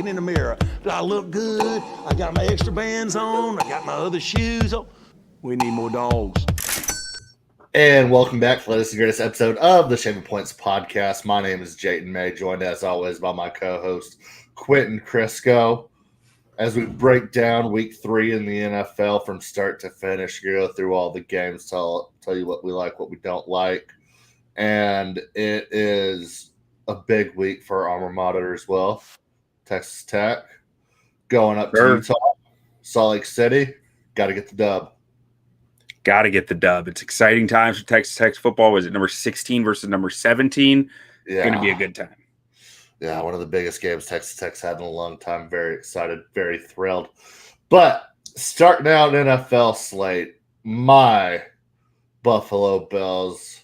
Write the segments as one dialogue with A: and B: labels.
A: looking in the mirror. Do I look good? I got my extra bands on. I got my other shoes on. We need more dogs.
B: And welcome back to the latest and greatest episode of the Shaming Points podcast. My name is Jayton May, joined as always by my co-host Quentin Crisco. As we break down week 3 in the NFL from start to finish, go through all the games, tell you what we like, what we don't like. And it is a big week for our alma mater as well. Texas Tech going up to Utah, Salt Lake City. Got to get the dub.
C: Got to get the dub. It's exciting times for Texas Tech football. Was it number 16 versus number 17?
B: Yeah.
C: Going to be a good time.
B: Yeah, one of the biggest games Texas Tech's had in a long time. Very excited, very thrilled. But starting out NFL slate, my Buffalo Bills,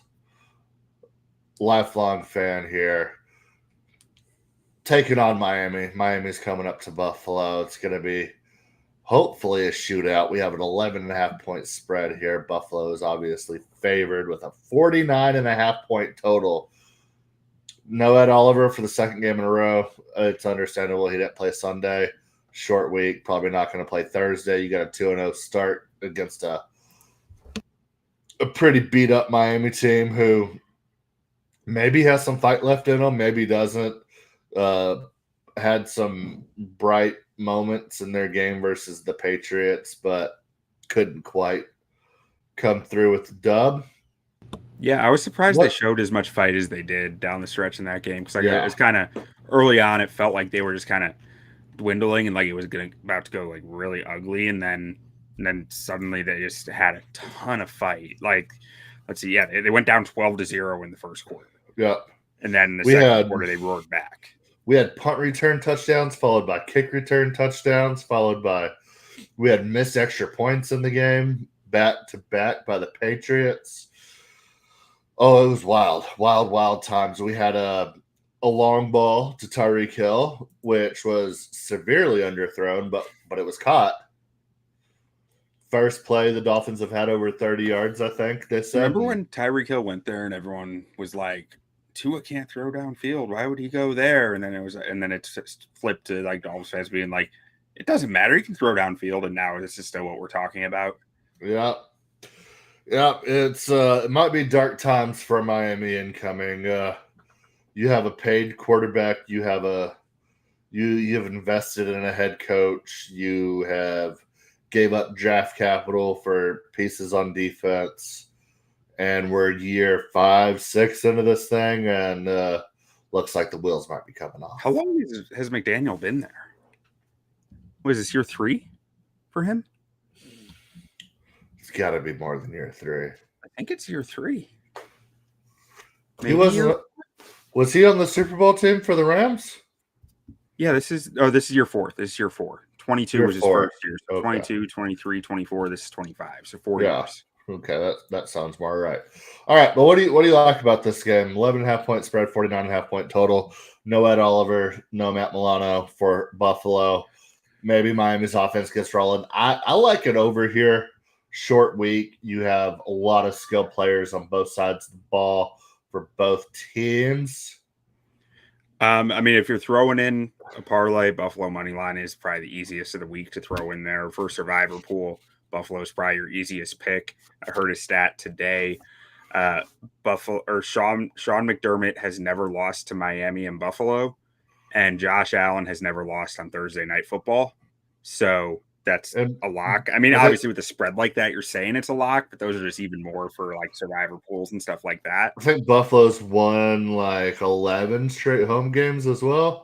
B: lifelong fan here, taking on Miami. Miami's coming up to Buffalo. It's going to be hopefully a shootout. We have an 11.5-point spread here. Buffalo is obviously favored with a 49.5-point total. No Ed Oliver for the second game in a row. It's understandable he didn't play Sunday. Short week. Probably not going to play Thursday. You got a 2-0 start against a pretty beat-up Miami team who maybe has some fight left in them, maybe doesn't. Had some bright moments in their game versus the Patriots, but couldn't quite come through with the dub.
C: Yeah, I was surprised they showed as much fight as they did down the stretch in that game because it was kind of early on. It felt like they were just kind of dwindling and like it was about to go like really ugly, and then suddenly they just had a ton of fight. Like, let's see, they went down 12-0 in the first quarter.
B: Yeah,
C: and then in the second quarter they roared back.
B: We had punt return touchdowns, followed by kick return touchdowns, followed by we had missed extra points in the game, back to back by the Patriots. Oh, it was wild times. We had a long ball to Tyreek Hill, which was severely underthrown, but it was caught. First play the Dolphins have had over 30 yards, I think they said.
C: Remember when Tyreek Hill went there and everyone was like, Tua can't throw downfield. Why would he go there? And then it just flipped to like Dolphins fans being like, it doesn't matter. He can throw downfield. And now this is still what we're talking about.
B: Yeah. It's it might be dark times for Miami incoming. You have a paid quarterback. You have you've invested in a head coach. You have gave up draft capital for pieces on defense. And we're year 5, 6 into this thing, and looks like the wheels might be coming off.
C: How long has McDaniel been there? Was this year 3 for him?
B: It's got to be more than year 3.
C: I think it's year 3.
B: Maybe he wasn't. Was he on the Super Bowl team for the Rams?
C: Yeah, this is year 4. This is year 4. 22 was his first year. So
B: okay.
C: 22, 23, 24. This is 25. So 4 years.
B: Okay, that sounds more right. All right, but what do you like about this game? 11.5-point spread, 49.5-point total. No Ed Oliver, no Matt Milano for Buffalo. Maybe Miami's offense gets rolling. I like it over here. Short week. You have a lot of skilled players on both sides of the ball for both teams.
C: I mean, if you're throwing in a parlay, Buffalo money line is probably the easiest of the week to throw in there for survivor pool. Buffalo's probably your easiest pick. I heard a stat today. Buffalo or Sean McDermott has never lost to Miami and Buffalo, and Josh Allen has never lost on Thursday Night Football. So that's a lock. I mean, obviously with a spread like that, you're saying it's a lock, but those are just even more for like survivor pools and stuff like that.
B: I think Buffalo's won like 11 straight home games as well.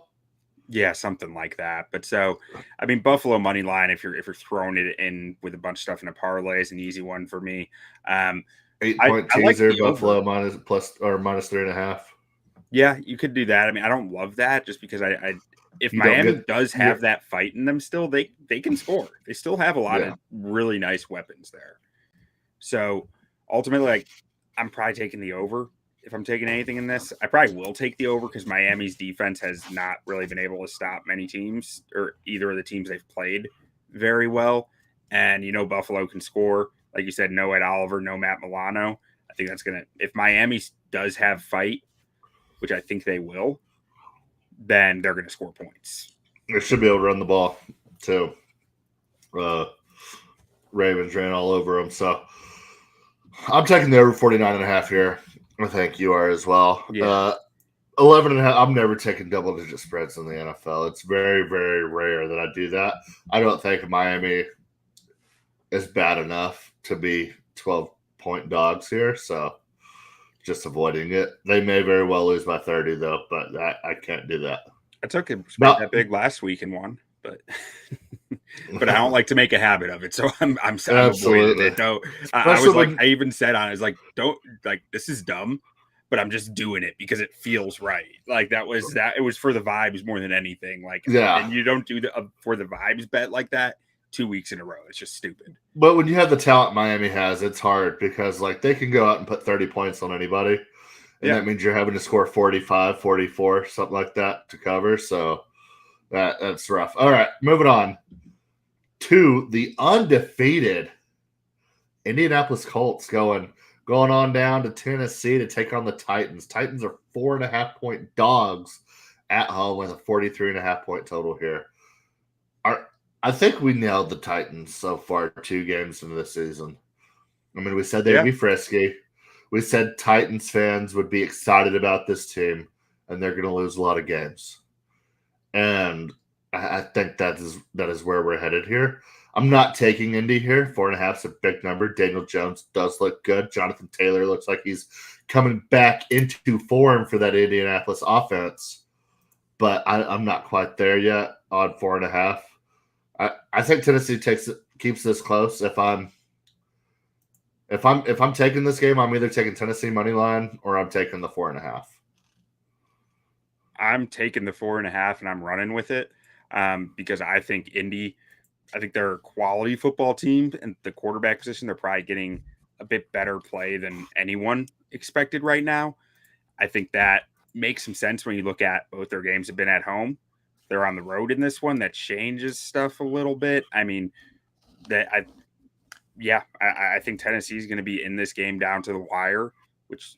C: Yeah, something like that. But so, I mean, Buffalo money line, if you're throwing it in with a bunch of stuff in a parlay, is an easy one for me.
B: 8-point teaser, Buffalo minus 3.5.
C: Yeah, you could do that. I mean, I don't love that just because if Miami does have that fight in them still, they can score. They still have a lot of really nice weapons there. So ultimately, like, I'm probably taking the over. If I'm taking anything in this, I probably will take the over because Miami's defense has not really been able to stop many teams or either of the teams they've played very well. And, Buffalo can score. Like you said, no Ed Oliver, no Matt Milano. I think that's going to – if Miami does have fight, which I think they will, then they're going to score points.
B: They should be able to run the ball, too. Ravens ran all over them. So I'm taking the over 49.5 here. I think you are as well.
C: Yeah.
B: 11.5. I'm never taking double-digit spreads in the NFL. It's very, very rare that I do that. I don't think Miami is bad enough to be 12-point dogs here, so just avoiding it. They may very well lose by 30, though, but I can't do that.
C: I took a spread that big last week and won, but but I don't like to make a habit of it, so I'm avoiding it. Don't. I was like, I even said on it, I was like, don't, like, this is dumb, but I'm just doing it because it feels right. Like that. It was for the vibes more than anything. Like,
B: yeah.
C: And you don't do the for the vibes bet like that 2 weeks in a row. It's just stupid.
B: But when you have the talent Miami has, it's hard because like they can go out and put 30 points on anybody. And that means you're having to score 45, 44, something like that to cover. So that's rough. All right, moving on to the undefeated Indianapolis Colts going on down to Tennessee to take on the Titans. Titans are 4.5-point dogs at home with a 43.5-point total here. I think we nailed the Titans so far 2 games into the season. I mean, we said they'd be frisky. We said Titans fans would be excited about this team, and they're going to lose a lot of games. And I think that is where we're headed here. I'm not taking Indy here. 4.5 is a big number. Daniel Jones does look good. Jonathan Taylor looks like he's coming back into form for that Indianapolis offense. But I'm not quite there yet on 4.5. I think Tennessee keeps this close. If I'm taking this game, I'm either taking Tennessee money line or I'm taking the 4.5.
C: I'm taking the 4.5 and I'm running with it because I think Indy. I think they're a quality football team, and the quarterback position, they're probably getting a bit better play than anyone expected right now. I think that makes some sense when you look at both their games have been at home. They're on the road in this one. That changes stuff a little bit. I mean, I think Tennessee is going to be in this game down to the wire, which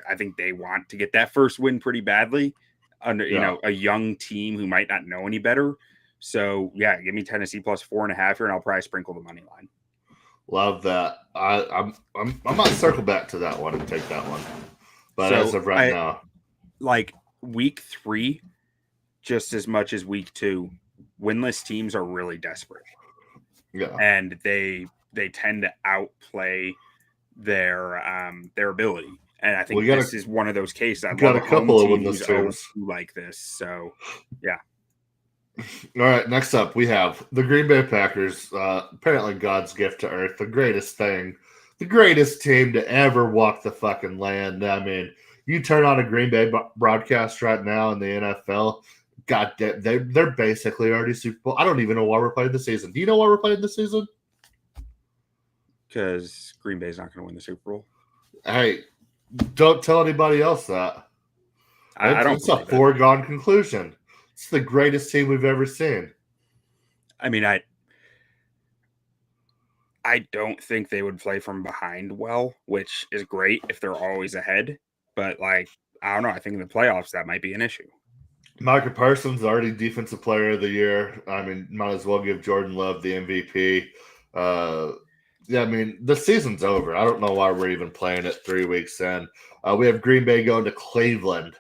C: I think they want to get that first win pretty badly under a young team who might not know any better. So give me Tennessee plus 4.5 here, and I'll probably sprinkle the money line.
B: Love that. I might circle back to that one and take that one. But as of right now,
C: like week 3, just as much as week 2, winless teams are really desperate.
B: Yeah,
C: and they tend to outplay their ability. And I think this is one of those cases. I've got a couple of winless teams like this. So, yeah.
B: All right, next up, we have the Green Bay Packers, apparently God's gift to earth, the greatest thing, the greatest team to ever walk the fucking land. I mean, you turn on a Green Bay broadcast right now in the NFL, God, they're basically already Super Bowl. I don't even know why we're playing the season. Do you know why we're playing the season?
C: Because Green Bay's not going to win the Super Bowl.
B: Hey, don't tell anybody else that. It's a foregone conclusion. It's the greatest team we've ever seen.
C: I mean, I don't think they would play from behind well, which is great if they're always ahead. But, I don't know. I think in the playoffs, that might be an issue.
B: Micah Parsons, already Defensive Player of the Year. I mean, might as well give Jordan Love the MVP. I mean, the season's over. I don't know why we're even playing it 3 weeks in. We have Green Bay going to Cleveland.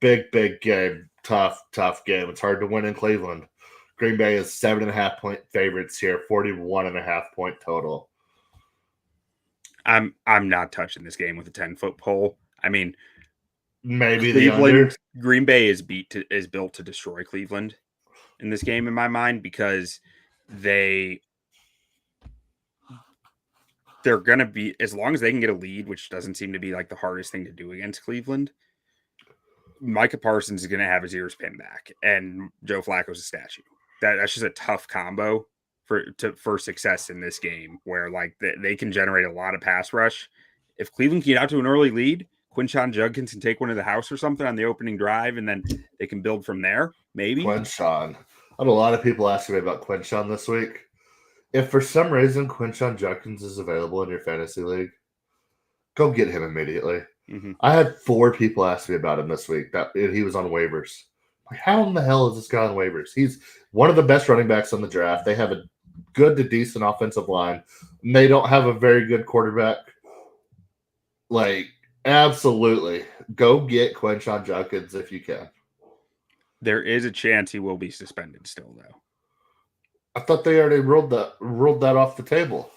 B: Big game. Tough game. It's hard to win in Cleveland. Green Bay is 7.5-point favorites here, 41.5-point total.
C: I'm not touching this game with a 10-foot pole. I mean,
B: maybe the under.
C: Green Bay is built to destroy Cleveland in this game in my mind because they're going to be, as long as they can get a lead, which doesn't seem to be like the hardest thing to do against Cleveland, Micah Parsons is going to have his ears pinned back, and Joe Flacco's a statue. That's just a tough combo for success in this game, where they can generate a lot of pass rush. If Cleveland can get out to an early lead, Quinshon Judkins can take one to the house or something on the opening drive, and then they can build from there. Maybe
B: Quinshon. I had a lot of people asking me about Quinshon this week. If for some reason Quinshon Judkins is available in your fantasy league, go get him immediately. Mm-hmm. I had 4 people ask me about him this week. That he was on waivers. Like, how in the hell is this guy on waivers? He's one of the best running backs on the draft. They have a good to decent offensive line. And they don't have a very good quarterback. Like, absolutely. Go get Quinshon Judkins if you can.
C: There is a chance he will be suspended still, though.
B: I thought they already ruled that off the table.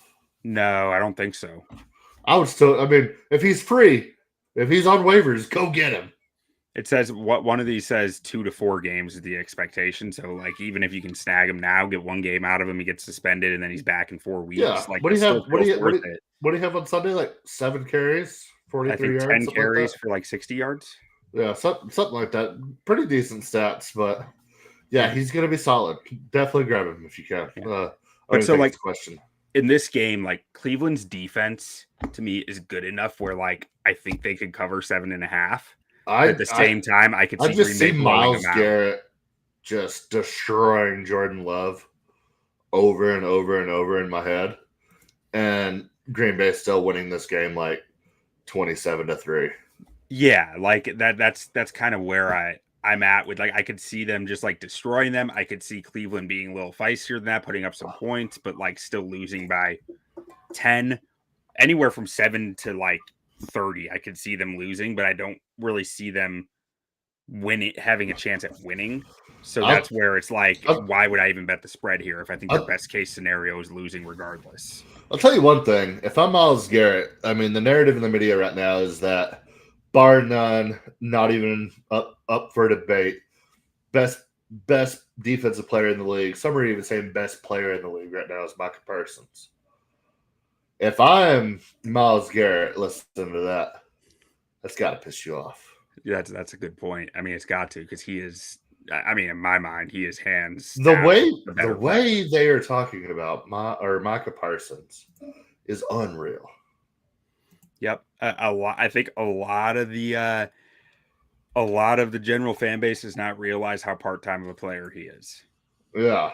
C: No, I don't think so.
B: If he's free, if he's on waivers, go get him.
C: It says one of these says 2 to 4 games is the expectation. So, like, even if you can snag him now, get 1 game out of him, he gets suspended, and then he's back in 4 weeks.
B: Yeah.
C: Like,
B: What do you have on Sunday? Like 7 carries, 43 yards?
C: 10 carries for like 60 yards.
B: Yeah, something like that. Pretty decent stats, but yeah, he's going to be solid. Definitely grab him if you can.
C: Yeah.
B: But so, like, question.
C: In this game, like, Cleveland's defense to me is good enough where, like, I think they could cover 7.5. At the same time, I could see
B: Green Bay Myles Garrett just destroying Jordan Love over and over and over in my head, and Green Bay still winning this game like 27-3.
C: Yeah, like that's kind of where I'm at with, like, I could see them just like destroying them. I could see Cleveland being a little feistier than that, putting up some points, but like still losing by 10, anywhere from 7 to like 30. I could see them losing, but I don't really see them having a chance at winning. So that's where it's like, why would I even bet the spread here if I think the best case scenario is losing regardless?
B: I'll tell you one thing. If I'm Myles Garrett, I mean, the narrative in the media right now is that, bar none, not even up for debate, best defensive player in the league. Some are even saying best player in the league right now is Micah Parsons. If I'm Myles Garrett, listen to that. That's got to piss you off.
C: Yeah, that's a good point. I mean, it's got to, because he is. I mean, in my mind, he is hands.
B: The way they are talking about Micah Parsons is unreal.
C: Yep, I think a lot of the general fan base does not realize how part-time of a player he is.
B: Yeah,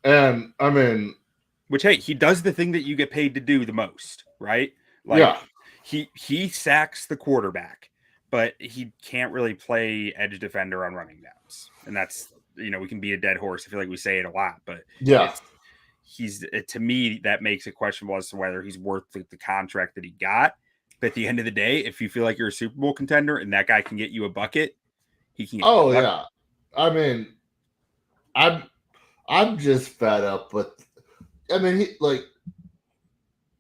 B: and I mean,
C: which, hey, he does the thing that you get paid to do the most, right? Like,
B: yeah,
C: he sacks the quarterback, but he can't really play edge defender on running downs, and that's, we can beat a dead horse. I feel like we say it a lot, but
B: yeah,
C: to me, that makes it questionable as to whether he's worth the contract that he got. But at the end of the day, if you feel like you're a Super Bowl contender and that guy can get you a bucket, he can.
B: Oh yeah, I mean, I'm just fed up with. I mean,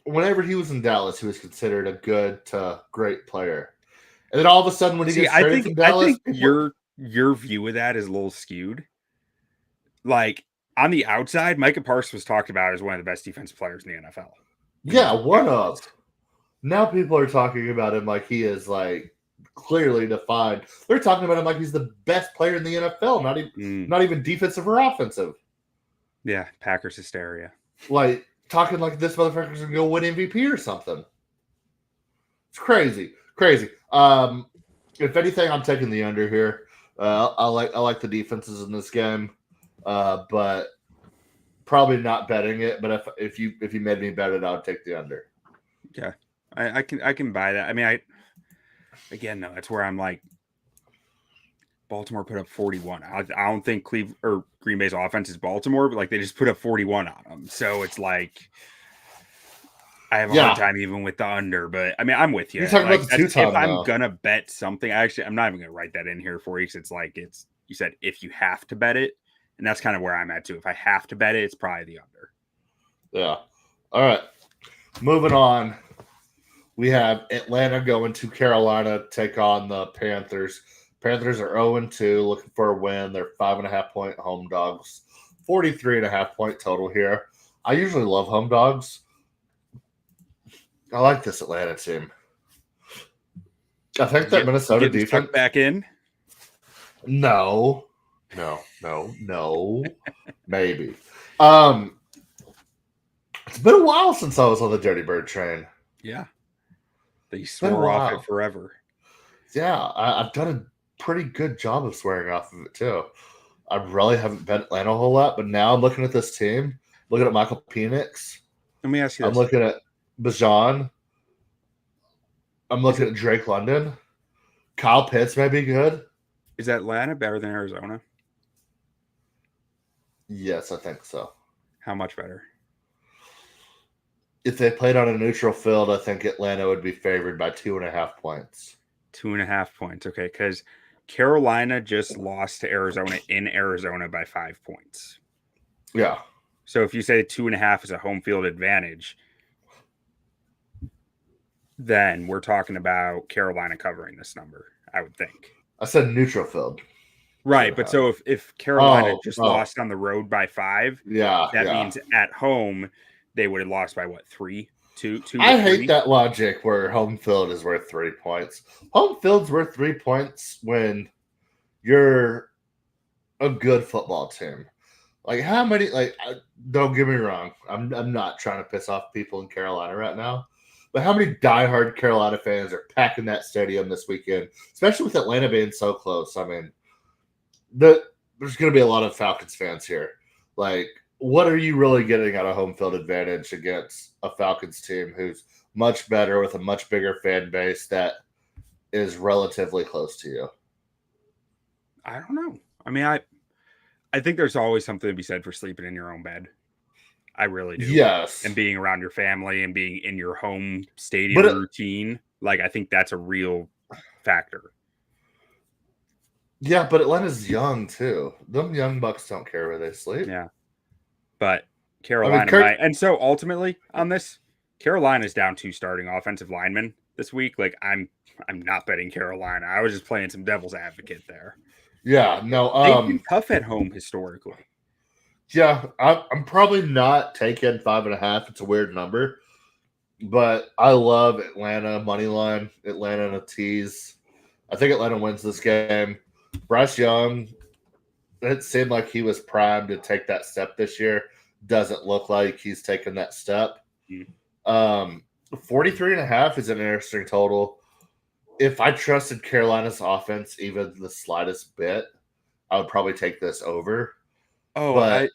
B: whenever he was in Dallas, he was considered a good to great player, and then all of a sudden, when he gets traded from Dallas,
C: I think your view of that is a little skewed. Like, on the outside, Micah Parsons was talked about as one of the best defensive players in the NFL.
B: Yeah, one of. Now people are talking about him like he is like clearly defined. They're talking about him like he's the best player in the NFL, not even defensive or offensive.
C: Yeah, Packers hysteria.
B: Like, talking like this motherfucker's gonna go win MVP or something. It's crazy. If anything, I'm taking the under here. I like the defenses in this game, but probably not betting it. But if you made me bet it, I would take the under.
C: Yeah. I can buy that. I mean, though, that's where I'm like, Baltimore put up 41. I don't think Cleveland or Green Bay's offense is Baltimore, but like they just put up 41 on them. So it's like, I have a hard time even with the under. But I mean, I'm with you.
B: You're talking about the two-time,
C: if I'm gonna bet something, I'm not even gonna write that in here for you. Because it's like you said, if you have to bet it, and that's kind of where I'm at too. If I have to bet it, it's probably the under.
B: Yeah. All right. Moving on. We have Atlanta going to Carolina to take on the Panthers. Panthers are 0-2, looking for a win. They're 5.5-point home dogs. 43.5-point total here. I usually love home dogs. I like this Atlanta team. I think that Minnesota defense
C: back in.
B: No. Maybe. It's been a while since I was on the Dirty Bird train.
C: Yeah. They swore off it forever.
B: Yeah, I've done a pretty good job of swearing off of it too. I really haven't bet Atlanta a whole lot, but now I'm looking at this team, looking at Michael Penix.
C: Let me ask you this.
B: I'm looking at Bijan. I'm looking at Drake London. Kyle Pitts may be good.
C: Is Atlanta better than Arizona?
B: Yes, I think so.
C: How much better?
B: If they played on a neutral field, I think Atlanta would be favored by 2.5 points.
C: 2.5 points. Okay, because Carolina just lost to Arizona in Arizona by 5 points.
B: Yeah.
C: So if you say 2.5 is a home field advantage, then we're talking about Carolina covering this number, I would think.
B: I said neutral field.
C: Right, but so if Carolina lost on the road by 5, that means at home they would have lost by what, 3? 2
B: I hate that logic where home field is worth 3 points. Home field's worth 3 points when you're a good football team. Like how many? Don't get me wrong. I'm not trying to piss off people in Carolina right now, but how many diehard Carolina fans are packing that stadium this weekend, especially with Atlanta being so close? I mean, there's going to be a lot of Falcons fans here. Like, what are you really getting out of home field advantage against a Falcons team who's much better with a much bigger fan base that is relatively close to you?
C: I don't know. I mean, I think there's always something to be said for sleeping in your own bed. I really do.
B: Yes.
C: And being around your family and being in your home stadium routine. Like, I think that's a real factor.
B: Yeah, but Atlanta's young, too. Them young bucks don't care where they sleep.
C: Yeah. But Carolina might. And so, ultimately, on this, Carolina's down 2 starting offensive linemen this week. Like, I'm not betting Carolina. I was just playing some devil's advocate there.
B: Yeah, no.
C: They've been tough at home historically.
B: Yeah, I'm probably not taking 5.5. It's a weird number, but I love Atlanta money line. Atlanta in a tease. I think Atlanta wins this game. Bryce Young, it seemed like he was primed to take that step this year. Doesn't look like he's taken that step. 43.5 is an interesting total. If I trusted Carolina's offense even the slightest bit, I would probably take this over.
C: Oh, but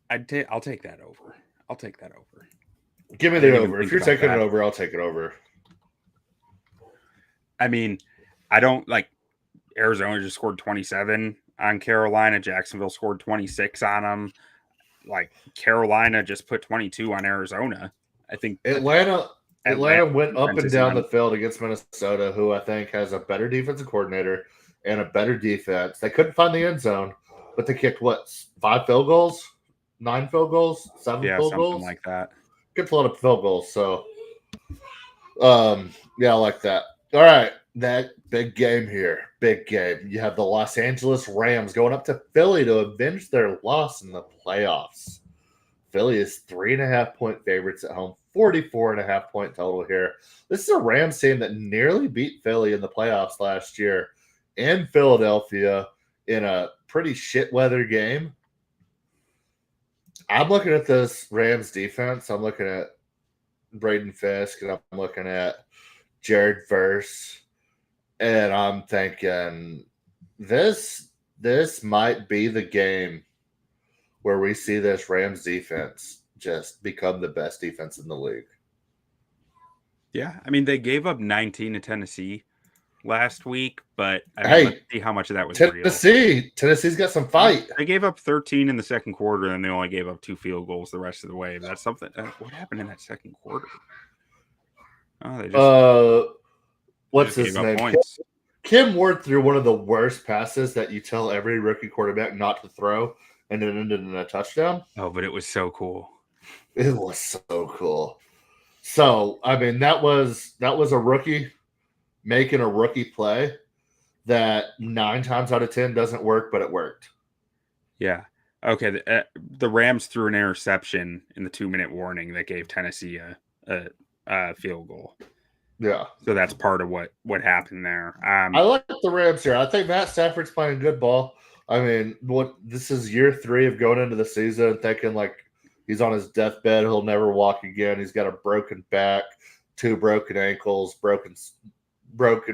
C: I'll take that over. I'll take that over.
B: Give me the over. If you're taking it over, I'll take it over.
C: I mean, I don't like Arizona just scored 27 on Carolina. Jacksonville scored 26 on them. Like Carolina just put 22 on Arizona. I think
B: Atlanta went up and down the field against Minnesota, who I think has a better defensive coordinator and a better defense. They couldn't find the end zone, but they kicked 5 field goals, 9 field goals, 7 field goals,
C: something like that.
B: Gets a lot of field goals. So, yeah, I like that. All right, that big game here, big game. You have the Los Angeles Rams going up to Philly to avenge their loss in the playoffs. Philly is 3.5-point favorites at home. 44.5-point total here. This is a Rams team that nearly beat Philly in the playoffs last year in Philadelphia in a pretty shit weather game. I'm looking at this Rams defense. I'm looking at Braden Fisk and I'm looking at Jared Verse, and I'm thinking this might be the game where we see this Rams defense just become the best defense in the league.
C: Yeah, I mean, they gave up 19 to Tennessee last week, but let's see how much of that was real.
B: Tennessee's got some fight.
C: They gave up 13 in the second quarter, and they only gave up 2 field goals the rest of the way. That's something. What happened in that second quarter? Oh, they just
B: what's his name? Kim Ward threw one of the worst passes that you tell every rookie quarterback not to throw, and it ended in a touchdown.
C: Oh, but it was so cool.
B: It was so cool. So, I mean, that was a rookie making a rookie play that 9 times out of 10 doesn't work, but it worked.
C: Yeah. Okay. The Rams threw an interception in the 2-minute warning that gave Tennessee a field goal.
B: Yeah.
C: So that's part of what happened there.
B: I like the Rams here. I think Matt Stafford's playing good ball. I mean, this is year 3 of going into the season thinking like he's on his deathbed. He'll never walk again. He's got a broken back, 2 broken ankles, broken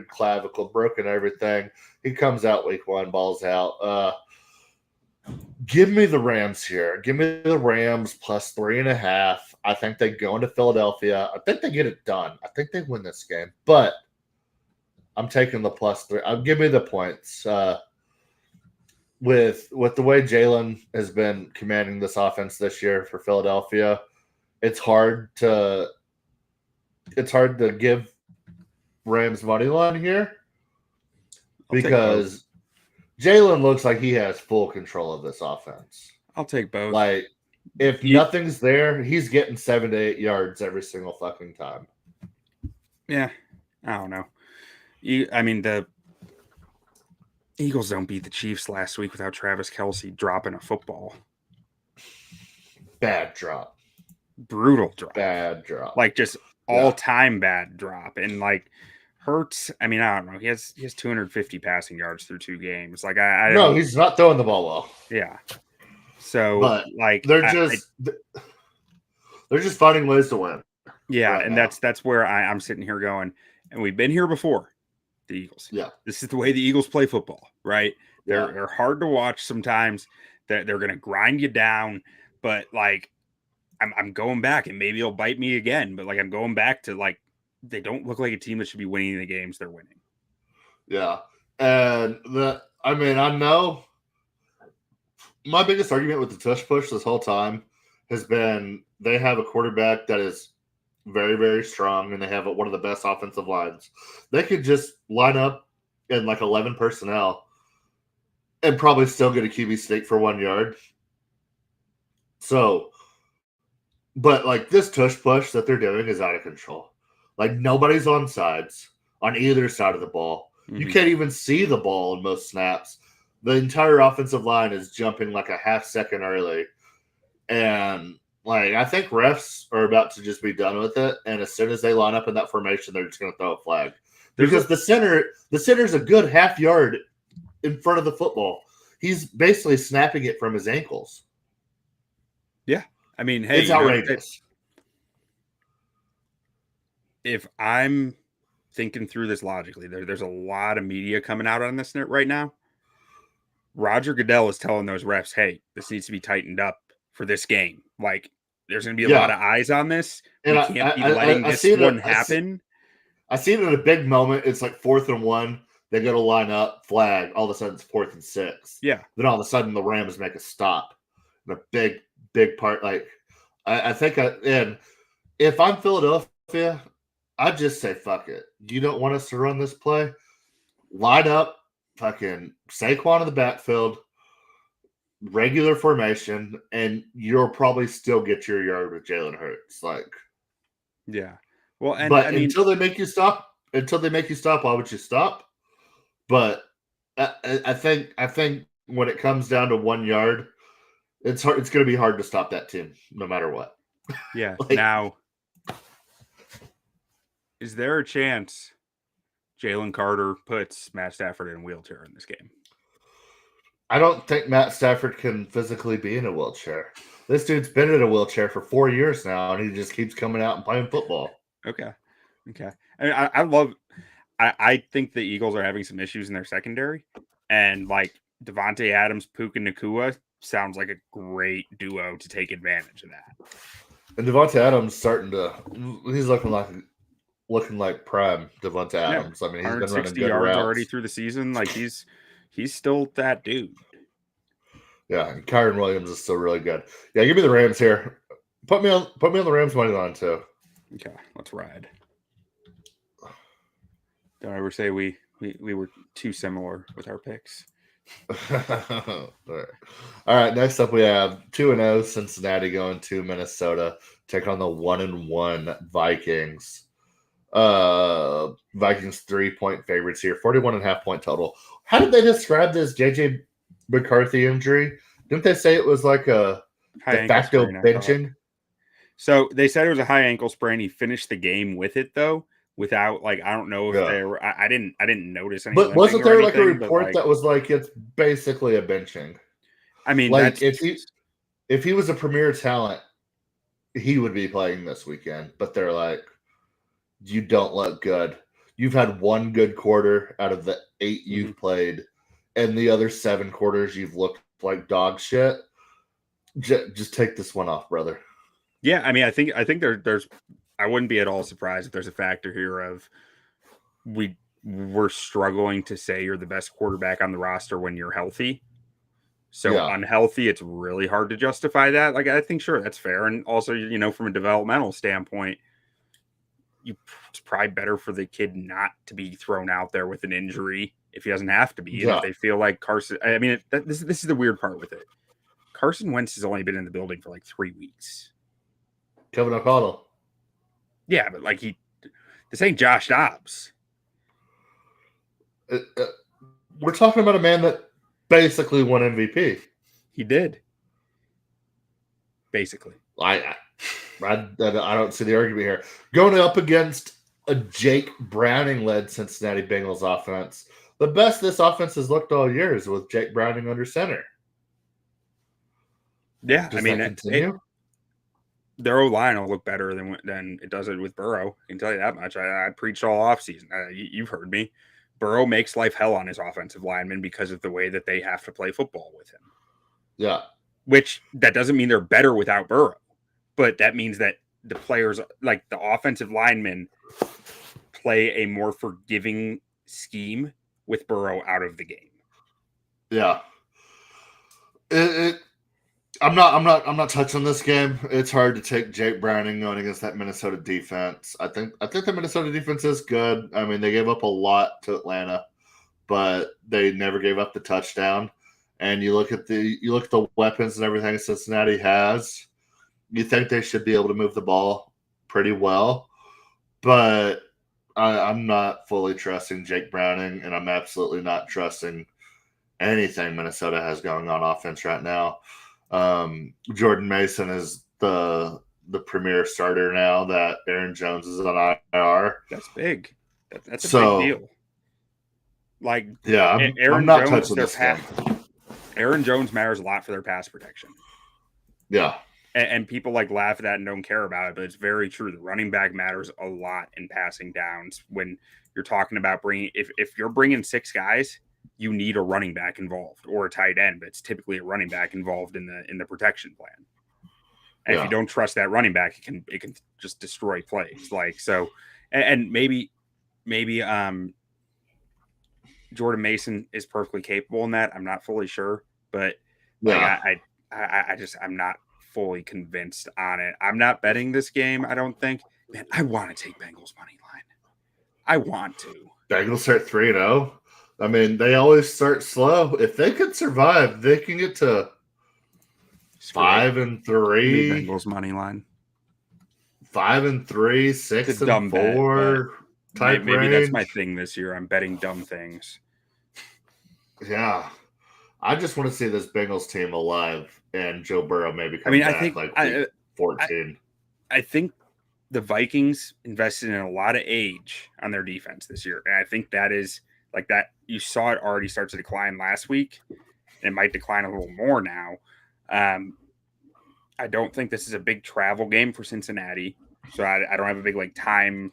B: clavicle, broken everything. He comes out week 1, balls out. Give me the Rams here. Give me the Rams plus 3.5. I think they go into Philadelphia. I think they get it done. I think they win this game. But I'm taking the plus 3. Give me the points. with the way Jalen has been commanding this offense this year for Philadelphia, it's hard to give Rams money line here because Jalen looks like he has full control of this offense.
C: I'll take both.
B: Like, if nothing's there, he's getting 7 to 8 yards every single fucking time.
C: Yeah, I don't know. The Eagles don't beat the Chiefs last week without Travis Kelce dropping a football.
B: Bad drop.
C: Brutal drop.
B: Bad drop.
C: Like, just all-time bad drop. And, like, Hurts, I don't know. He has 250 passing yards through 2 games. Like, I
B: no, he's not throwing the ball well.
C: Yeah. So,
B: but
C: like,
B: they're just finding ways to win.
C: Yeah, right, and now. that's where I'm sitting here going, and we've been here before, the Eagles.
B: Yeah.
C: This is the way the Eagles play football, right? They're hard to watch sometimes. They're going to grind you down, but, like, I'm going back, and maybe it'll bite me again, but, like, I'm going back to, like, they don't look like a team that should be winning the games they're winning.
B: Yeah, and I know my biggest argument with the tush push this whole time has been they have a quarterback that is very, very strong, and they have one of the best offensive lines. They could just line up in like 11 personnel and probably still get a QB sneak for 1 yard. So, but like this tush push that they're doing is out of control. Like nobody's on sides on either side of the ball. Mm-hmm. You can't even see the ball in most snaps. The entire offensive line is jumping like a half second early. And like I think refs are about to just be done with it. And as soon as they line up in that formation, they're just going to throw a flag. Because the center's a good half yard in front of the football. He's basically snapping it from his ankles.
C: Yeah. Hey,
B: it's outrageous.
C: If I'm thinking through this logically, there's a lot of media coming out on this right now. Roger Goodell is telling those refs, hey, this needs to be tightened up for this game. Like, there's going to be a lot of eyes on this.
B: And
C: we can't be letting this one happen.
B: I see it in a big moment. It's like 4th and 1. They go to line up, flag. All of a sudden, it's 4th and 6.
C: Yeah.
B: Then all of a sudden, the Rams make a stop. And a big part. Like, I think, and if I'm Philadelphia, I'd just say, fuck it. You don't want us to run this play? Line up, fucking Saquon in the backfield, regular formation, and you'll probably still get your yard with Jalen Hurts. Like,
C: yeah. Well, and
B: until they make you stop, why would you stop? But I think when it comes down to 1 yard, it's hard. It's going to be hard to stop that team, no matter what.
C: Yeah. Now, is there a chance Jalen Carter puts Matt Stafford in a wheelchair in this game?
B: I don't think Matt Stafford can physically be in a wheelchair. This dude's been in a wheelchair for 4 years now, and he just keeps coming out and playing football.
C: Okay. I think the Eagles are having some issues in their secondary, and like Devontae Adams, Puka Nacua sounds like a great duo to take advantage of that.
B: And Devontae Adams he's looking like prime Devontae Adams. He's been running good
C: yards
B: routes
C: already through the season. Like he's still that dude.
B: Yeah, and Kyron Williams is still really good. Yeah, give me the Rams here. Put me on the Rams money line too.
C: Okay, let's ride. Don't ever say we were too similar with our picks.
B: All right. Next up, we have 2-0 Cincinnati going to Minnesota, take on the 1-1 Vikings. Vikings 3-point favorites here, 41.5 point total. How did they describe this JJ McCarthy injury? Didn't they say it was like a de facto benching?
C: So they said it was a high ankle sprain. He finished the game with it though. Without I don't know if they were. I didn't notice anything.
B: But wasn't there like a report that was like it's basically a benching? Like if he was a premier talent, he would be playing this weekend. But they're like, you don't look good. You've had one good quarter out of the 8 you've played, and the other 7 quarters you've looked like dog shit. Just take this one off, brother.
C: Yeah, I think there's. I wouldn't be at all surprised if there's a factor here of we're struggling to say you're the best quarterback on the roster when you're healthy. So unhealthy, it's really hard to justify that. Like, I think, sure, that's fair. And also, from a developmental standpoint, it's probably better for the kid not to be thrown out there with an injury if he doesn't have to be. And if they feel like Carson, I mean, this is the weird part with it. Carson Wentz has only been in the building for like 3 weeks.
B: Kevin O'Connell.
C: Yeah, but like this ain't Josh Dobbs.
B: We're talking about a man that basically won MVP.
C: He did. Basically.
B: I don't see the argument here. Going up against a Jake Browning-led Cincinnati Bengals offense, the best this offense has looked all year is with Jake Browning under center.
C: Yeah, their O-line will look better than it does it with Burrow. I can tell you that much. I preached all offseason. You've heard me. Burrow makes life hell on his offensive linemen because of the way that they have to play football with him.
B: Yeah.
C: Which, that doesn't mean they're better without Burrow. But that means that the players, like the offensive linemen, play a more forgiving scheme with Burrow out of the game.
B: Yeah. I'm not touching this game. It's hard to take Jake Browning going against that Minnesota defense. I think the Minnesota defense is good. I mean, they gave up a lot to Atlanta, but they never gave up the touchdown. And you look at the weapons and everything Cincinnati has. You think they should be able to move the ball pretty well, but I'm not fully trusting Jake Browning, and I'm absolutely not trusting anything Minnesota has going on offense right now. Jordan Mason is the premier starter now that Aaron Jones is on IR.
C: That's big. That's a big deal. Like,
B: yeah,
C: Aaron
B: I'm not
C: Jones,
B: touching this game.
C: Aaron Jones matters a lot for their pass protection.
B: Yeah.
C: And people like laugh at that and don't care about it, but it's very true. The running back matters a lot in passing downs. When you're talking about if you're bringing 6 guys, you need a running back involved or a tight end, but it's typically a running back involved in the protection plan. And if you don't trust that running back, it can just destroy plays. Like, so, and maybe Jordan Mason is perfectly capable in that. I'm not fully sure, but I'm not fully convinced on it. I'm not betting this game. I don't think. Man, I want to take Bengals money line. I want to.
B: Bengals start 3-0. I mean, they always start slow. If they could survive, they can get to 5-3.
C: Bengals money line.
B: 5-3, 6-4 type
C: maybe
B: range.
C: That's my thing this year. I'm betting dumb things.
B: Yeah, I just want to see this Bengals team alive and Joe Burrow maybe come back.
C: I think
B: week 14.
C: I think the Vikings invested in a lot of age on their defense this year, and I think that is like that. You saw it already start to decline last week, and it might decline a little more now. I don't think this is a big travel game for Cincinnati, so I don't have a big like time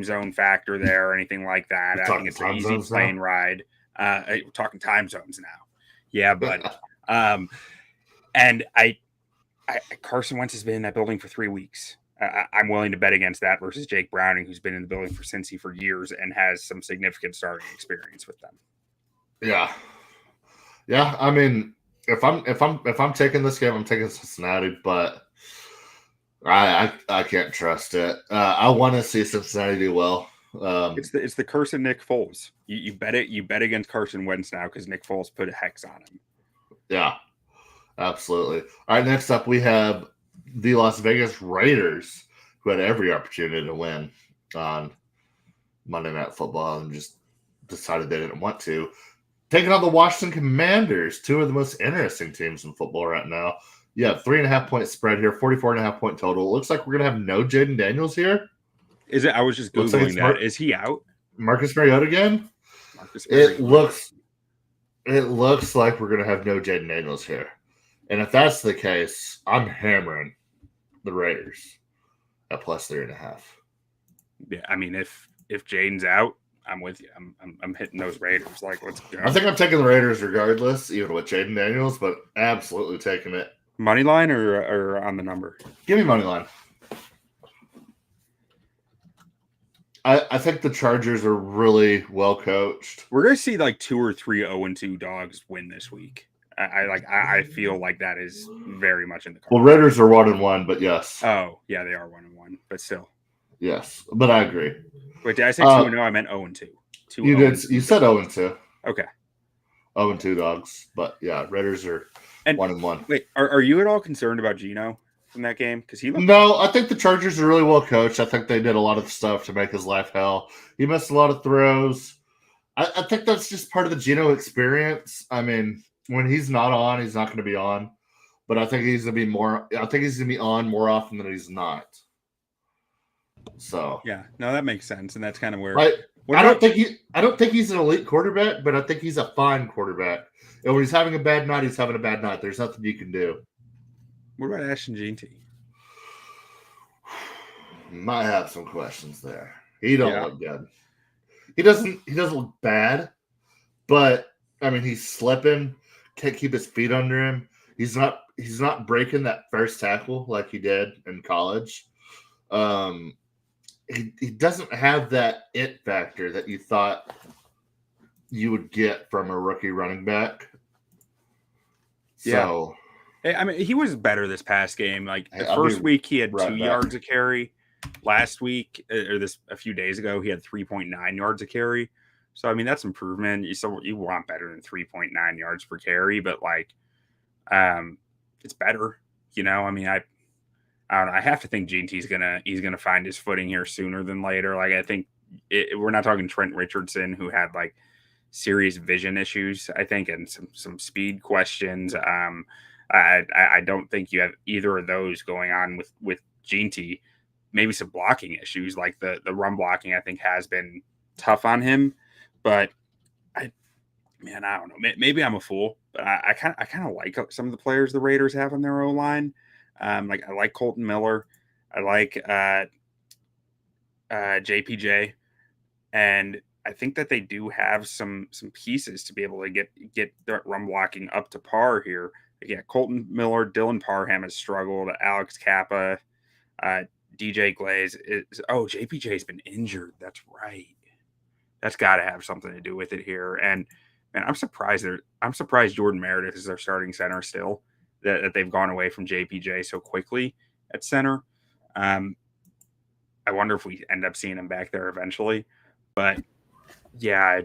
C: zone factor there or anything like that. I think it's an easy plane ride. We're talking time zones now. Yeah, but and Carson Wentz has been in that building for 3 weeks. I'm willing to bet against that versus Jake Browning, who's been in the building for Cincy for years and has some significant starting experience with them.
B: Yeah. I mean, if I'm taking this game, I'm taking Cincinnati, but I can't trust it. I want to see Cincinnati do well.
C: It's the curse of Nick Foles. You bet against Carson Wentz now because Nick Foles put a hex on him.
B: Yeah, absolutely. All right, next up we have the Las Vegas Raiders, who had every opportunity to win on Monday Night Football and just decided they didn't want to. Taking on the Washington Commanders, 2 of the most interesting teams in football right now. You have 3.5 point spread here, 44.5 point total. It looks like we're going to have no Jaden Daniels here.
C: Is it? I was just Googling that. Is he out?
B: Marcus Mariota again? It looks like we're going to have no Jaden Daniels here. And if that's the case, I'm hammering the Raiders at plus 3.5.
C: Yeah, I mean, if Jaden's out, I'm with you. I'm hitting those Raiders. Like, let's go.
B: I think I'm taking the Raiders regardless, even with Jaden Daniels, but absolutely taking it.
C: Money line or on the number?
B: Give me money line. I think the Chargers are really well coached.
C: We're going to see like 2 or 3 0-2 dogs win this week. I feel like that is very much in the cards.
B: Well, Raiders are 1-1, but yes.
C: Oh, yeah, they are 1-1, but still.
B: Yes, but I agree.
C: Wait, did I say 2-0? I meant 0-2.
B: You did. You said 0-2.
C: Okay.
B: 0-2 dogs, but yeah, Raiders are 1-1.
C: Wait, are you at all concerned about Geno from that game? Because he
B: No, I think the Chargers are really well coached. I think they did a lot of stuff to make his life hell. He missed a lot of throws. I think that's just part of the Geno experience. I mean, when he's not on, he's not going to be on. But I think he's going to be more. I think he's going to be on more often than he's not. So
C: yeah, no, that makes sense, and that's kind of where
B: I don't think he's an elite quarterback, but I think he's a fine quarterback. And when he's having a bad night, he's having a bad night. There's nothing you can do.
C: What about Ashton Jeanty?
B: Might have some questions there. He don't look good. He doesn't look bad, but I mean he's slipping, can't keep his feet under him. He's not breaking that first tackle like he did in college. He doesn't have that it factor that you thought you would get from a rookie running back. So
C: I mean, he was better this past game. Like the first week, he had 2 yards a carry. Last week, or a few days ago, he had 3.9 yards a carry. So I mean, that's improvement. You want better than 3.9 yards per carry, but like, it's better. You know, I mean, I don't know. I have to think he's gonna find his footing here sooner than later. Like I think we're not talking Trent Richardson, who had like serious vision issues, I think, and some speed questions. I don't think you have either of those going on with Jeanty. Maybe some blocking issues, like the run blocking, I think has been tough on him. But I don't know. Maybe I'm a fool, but I kind of like some of the players the Raiders have on their O-line. Like I like Colton Miller, I like JPJ, and I think that they do have some pieces to be able to get their run blocking up to par here. Yeah, Colton Miller, Dylan Parham has struggled. Alex Kappa, DJ Glaze is. Oh, JPJ's been injured. That's right. That's got to have something to do with it here. And man, I'm surprised Jordan Meredith is their starting center still. That they've gone away from JPJ so quickly at center. I wonder if we end up seeing him back there eventually. But yeah,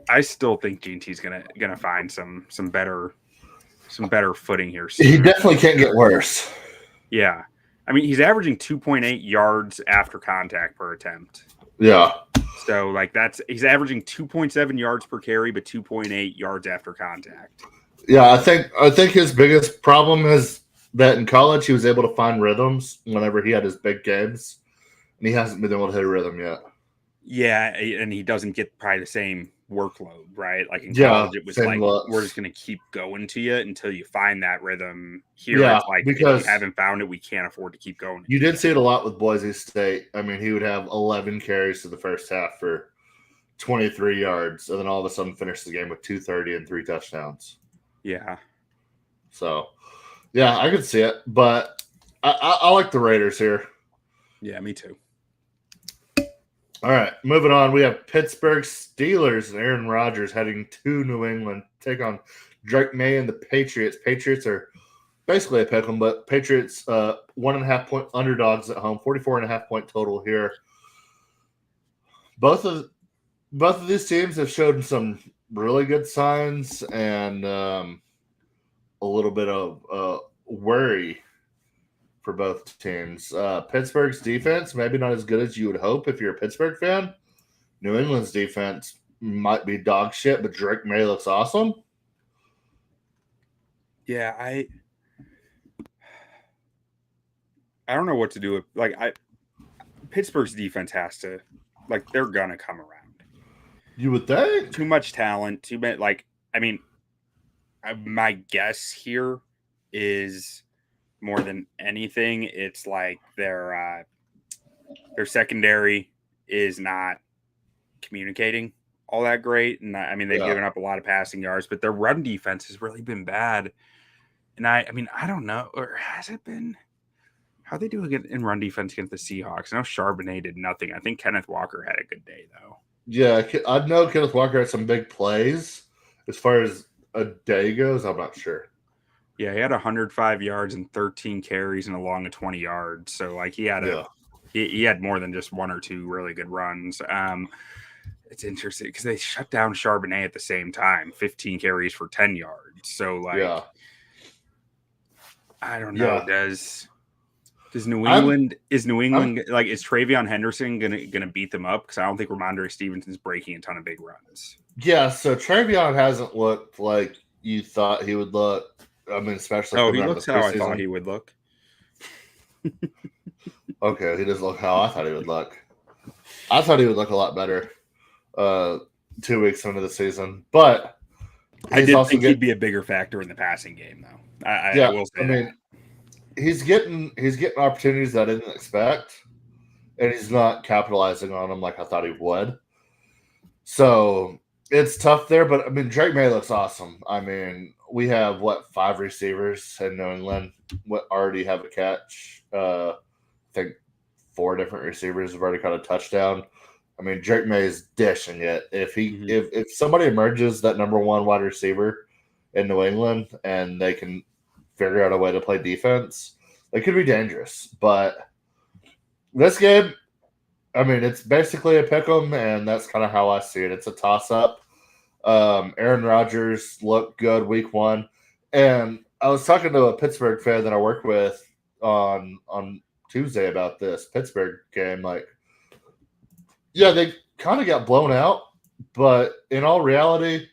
C: I still think GT's gonna find some better footing here soon.
B: He definitely can't get worse.
C: Yeah. I mean, he's averaging 2.8 yards after contact per attempt.
B: Yeah.
C: So like he's averaging 2.7 yards per carry, but 2.8 yards after contact.
B: Yeah, I think his biggest problem is that in college he was able to find rhythms whenever he had his big games, and he hasn't been able to hit a rhythm yet.
C: Yeah, and he doesn't get probably the same workload, right? Like in college, it was like we're just going to keep going to you until you find that rhythm. Here, it's like because if you haven't found it, we can't afford to keep going.
B: You did see it a lot with Boise State. I mean, he would have 11 carries to the first half for 23 yards, and then all of a sudden finish the game with 230 and 3 touchdowns.
C: Yeah.
B: So, yeah, I could see it, but I like the Raiders here.
C: Yeah, me too.
B: All right, moving on. We have Pittsburgh Steelers and Aaron Rodgers heading to New England, take on Drake May and the Patriots. Patriots are basically a pick 'em, but Patriots 1.5 point underdogs at home, 44.5 point total here. Both of these teams have showed some really good signs and a little bit of worry for both teams. Pittsburgh's defense, maybe not as good as you would hope if you're a Pittsburgh fan. New England's defense might be dog shit, but Drake May looks awesome.
C: Yeah, I don't know what to do with Pittsburgh's defense has to they're gonna come around.
B: You would think.
C: Too much talent, my guess here is more than anything, it's like their secondary is not communicating all that great. And they've given up a lot of passing yards, but their run defense has really been bad. And I don't know, or has it been? How they do in run defense against the Seahawks? I know Charbonnet did nothing. I think Kenneth Walker had a good day though.
B: Yeah, I know Kenneth Walker had some big plays as far as a day goes, I'm not sure.
C: Yeah, he had 105 yards and 13 carries and along 20 yards. So like he had he had more than just one or two really good runs. It's interesting because they shut down Charbonnet at the same time, 15 carries for 10 yards. So like, I don't know. Does New England is Travion Henderson gonna beat them up? Because I don't think Ramondre Stevenson's breaking a ton of big runs.
B: Yeah, so Travion hasn't looked like you thought he would look. I mean, especially
C: he looks how I thought he would look.
B: Okay, he doesn't look how I thought he would look. I thought he would look a lot better 2 weeks into the season, but
C: I did think he'd be a bigger factor in the passing game, though. I will say. I mean,
B: he's getting opportunities that I didn't expect, and he's not capitalizing on them like I thought he would. So it's tough there, but I mean, Drake May looks awesome. I mean, we have 5 receivers in New England already have a catch. I think 4 different receivers have already caught a touchdown. I mean, Drake May is dishing it. If somebody emerges that number 1 wide receiver in New England and they can figure out a way to play defense, it could be dangerous. But this game, I mean, it's basically a pick 'em, and that's kind of how I see it. It's a toss-up. Aaron Rodgers looked good week 1, and I was talking to a Pittsburgh fan that I work with on Tuesday about this Pittsburgh game. Like, yeah, they kind of got blown out, but in all reality,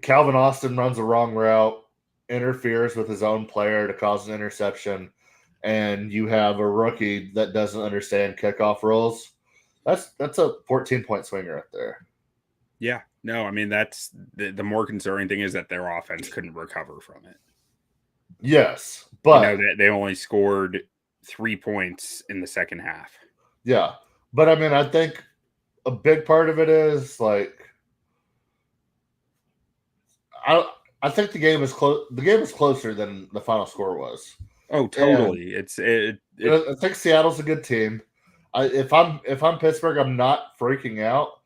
B: Calvin Austin runs a wrong route, interferes with his own player to cause an interception, and you have a rookie that doesn't understand kickoff rules. That's a 14-point swing right there.
C: Yeah, no, I mean, that's the more concerning thing is that their offense couldn't recover from it.
B: Yes, but
C: they only scored 3 points in the second half.
B: Yeah, but I mean, I think a big part of it is like I think the game is close. The game is closer than the final score was.
C: Oh, totally.
B: I think Seattle's a good team. If I'm Pittsburgh, I'm not freaking out.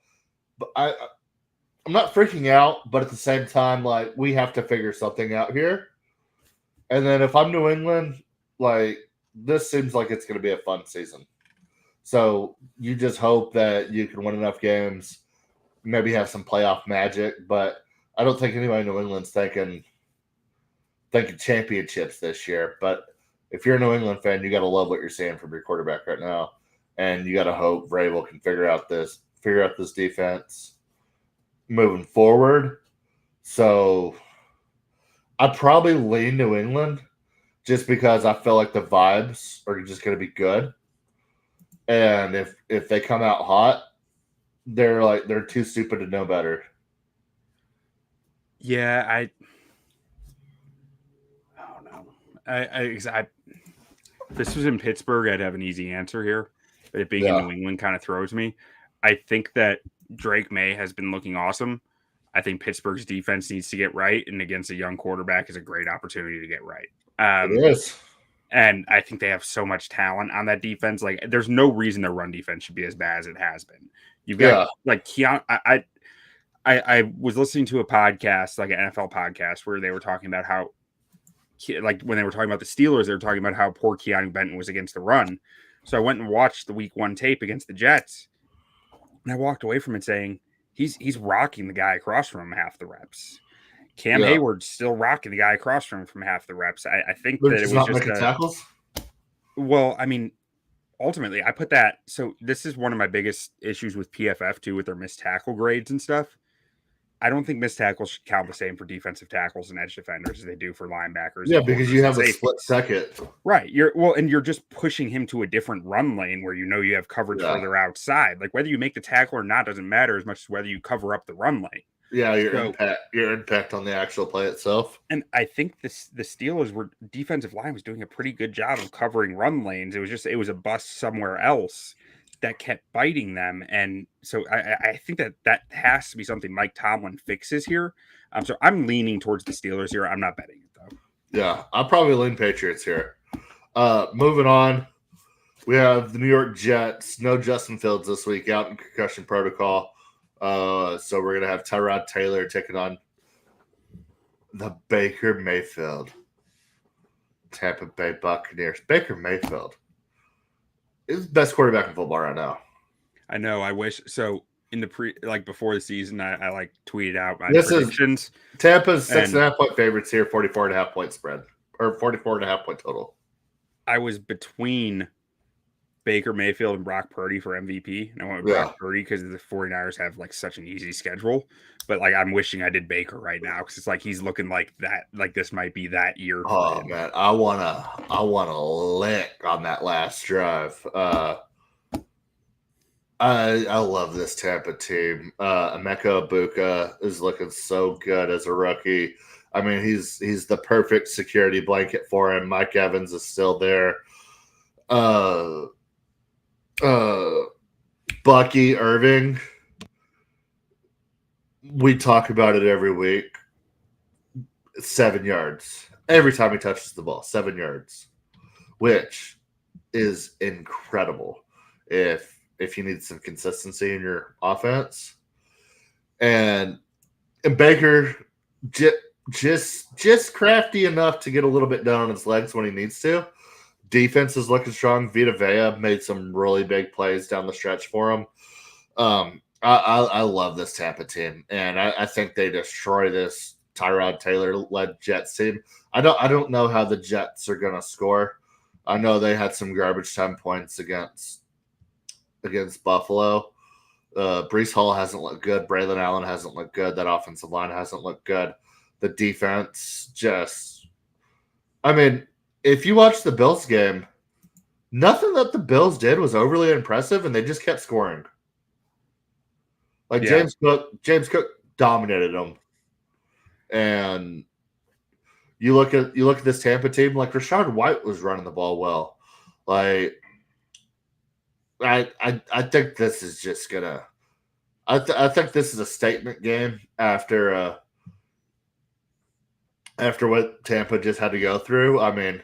B: But I'm not freaking out. But at the same time, like, we have to figure something out here. And then if I'm New England, like, this seems like it's going to be a fun season. So you just hope that you can win enough games, maybe have some playoff magic. But I don't think anybody in New England's thinking championships this year. But if you're a New England fan, you got to love what you're seeing from your quarterback right now, and you got to hope Vrabel can figure out this defense moving forward. So I probably lean New England just because I feel like the vibes are just going to be good, and if they come out hot, they're too stupid to know better.
C: Yeah, I don't know. If this was in Pittsburgh, I'd have an easy answer here. But it being in New England kind of throws me. I think that Drake May has been looking awesome. I think Pittsburgh's defense needs to get right, and against a young quarterback is a great opportunity to get right.
B: It is.
C: And I think they have so much talent on that defense. Like, there's no reason their run defense should be as bad as it has been. You've got like Keanu. I was listening to a podcast, like an NFL podcast, where they were talking about how, like, when they were talking about the Steelers, they were talking about how poor Keanu Benton was against the run. So I went and watched the week 1 tape against the Jets, and I walked away from it saying he's rocking the guy across from him half the reps. Cam Hayward's still rocking the guy across from him from half the reps. I think that it was just
B: tackles.
C: Well, I mean, ultimately, I put that. So this is one of my biggest issues with PFF too, with their missed tackle grades and stuff. I don't think missed tackles should count the same for defensive tackles and edge defenders as they do for linebackers.
B: Yeah, because you have a split second.
C: Right. You're just pushing him to a different run lane where you have coverage further outside. Like, whether you make the tackle or not doesn't matter as much as whether you cover up the run lane.
B: Yeah, your impact on the actual play itself.
C: And I think the Steelers defensive line was doing a pretty good job of covering run lanes. It was a bust somewhere else that kept biting them. And so I think that has to be something Mike Tomlin fixes here. So I'm leaning towards the Steelers here. I'm not betting it, though.
B: Yeah, I'll probably lean Patriots here. Moving on, we have the New York Jets. No Justin Fields this week, out in concussion protocol. So we're gonna have Tyrod Taylor taking on the Baker Mayfield Tampa Bay Buccaneers. Baker Mayfield is the best quarterback in football right now.
C: I know. I wish so. In the before the season, I like tweeted out my predictions.
B: Tampa's 6.5 point favorites here, 44.5 point spread or 44.5 point total.
C: I was between Baker Mayfield and Brock Purdy for MVP. And I went with Brock Purdy because the 49ers have like such an easy schedule. But like I'm wishing I did Baker right now because it's like he's looking like that. Like this might be that year.
B: Oh man, I wanna lick on that last drive. I love this Tampa team. Emeka Egbuka is looking so good as a rookie. I mean, he's the perfect security blanket for him. Mike Evans is still there. Bucky Irving. We talk about it every week. 7 yards. Every time he touches the ball, 7 yards. Which is incredible if you need some consistency in your offense. And Baker just crafty enough to get a little bit down on his legs when he needs to. Defense is looking strong. Vita Vea made some really big plays down the stretch for him. I love this Tampa team, and I think they destroy this Tyrod Taylor-led Jets team. I don't know how the Jets are going to score. I know they had some garbage time points against Buffalo. Breece Hall hasn't looked good. Braylon Allen hasn't looked good. That offensive line hasn't looked good. The defense if you watch the Bills game, nothing that the Bills did was overly impressive, and they just kept scoring. Like James Cook dominated them. And you look at this Tampa team, like Rachaad White was running the ball well. Like I think this is just gonna. I think this is a statement game after what Tampa just had to go through. I mean,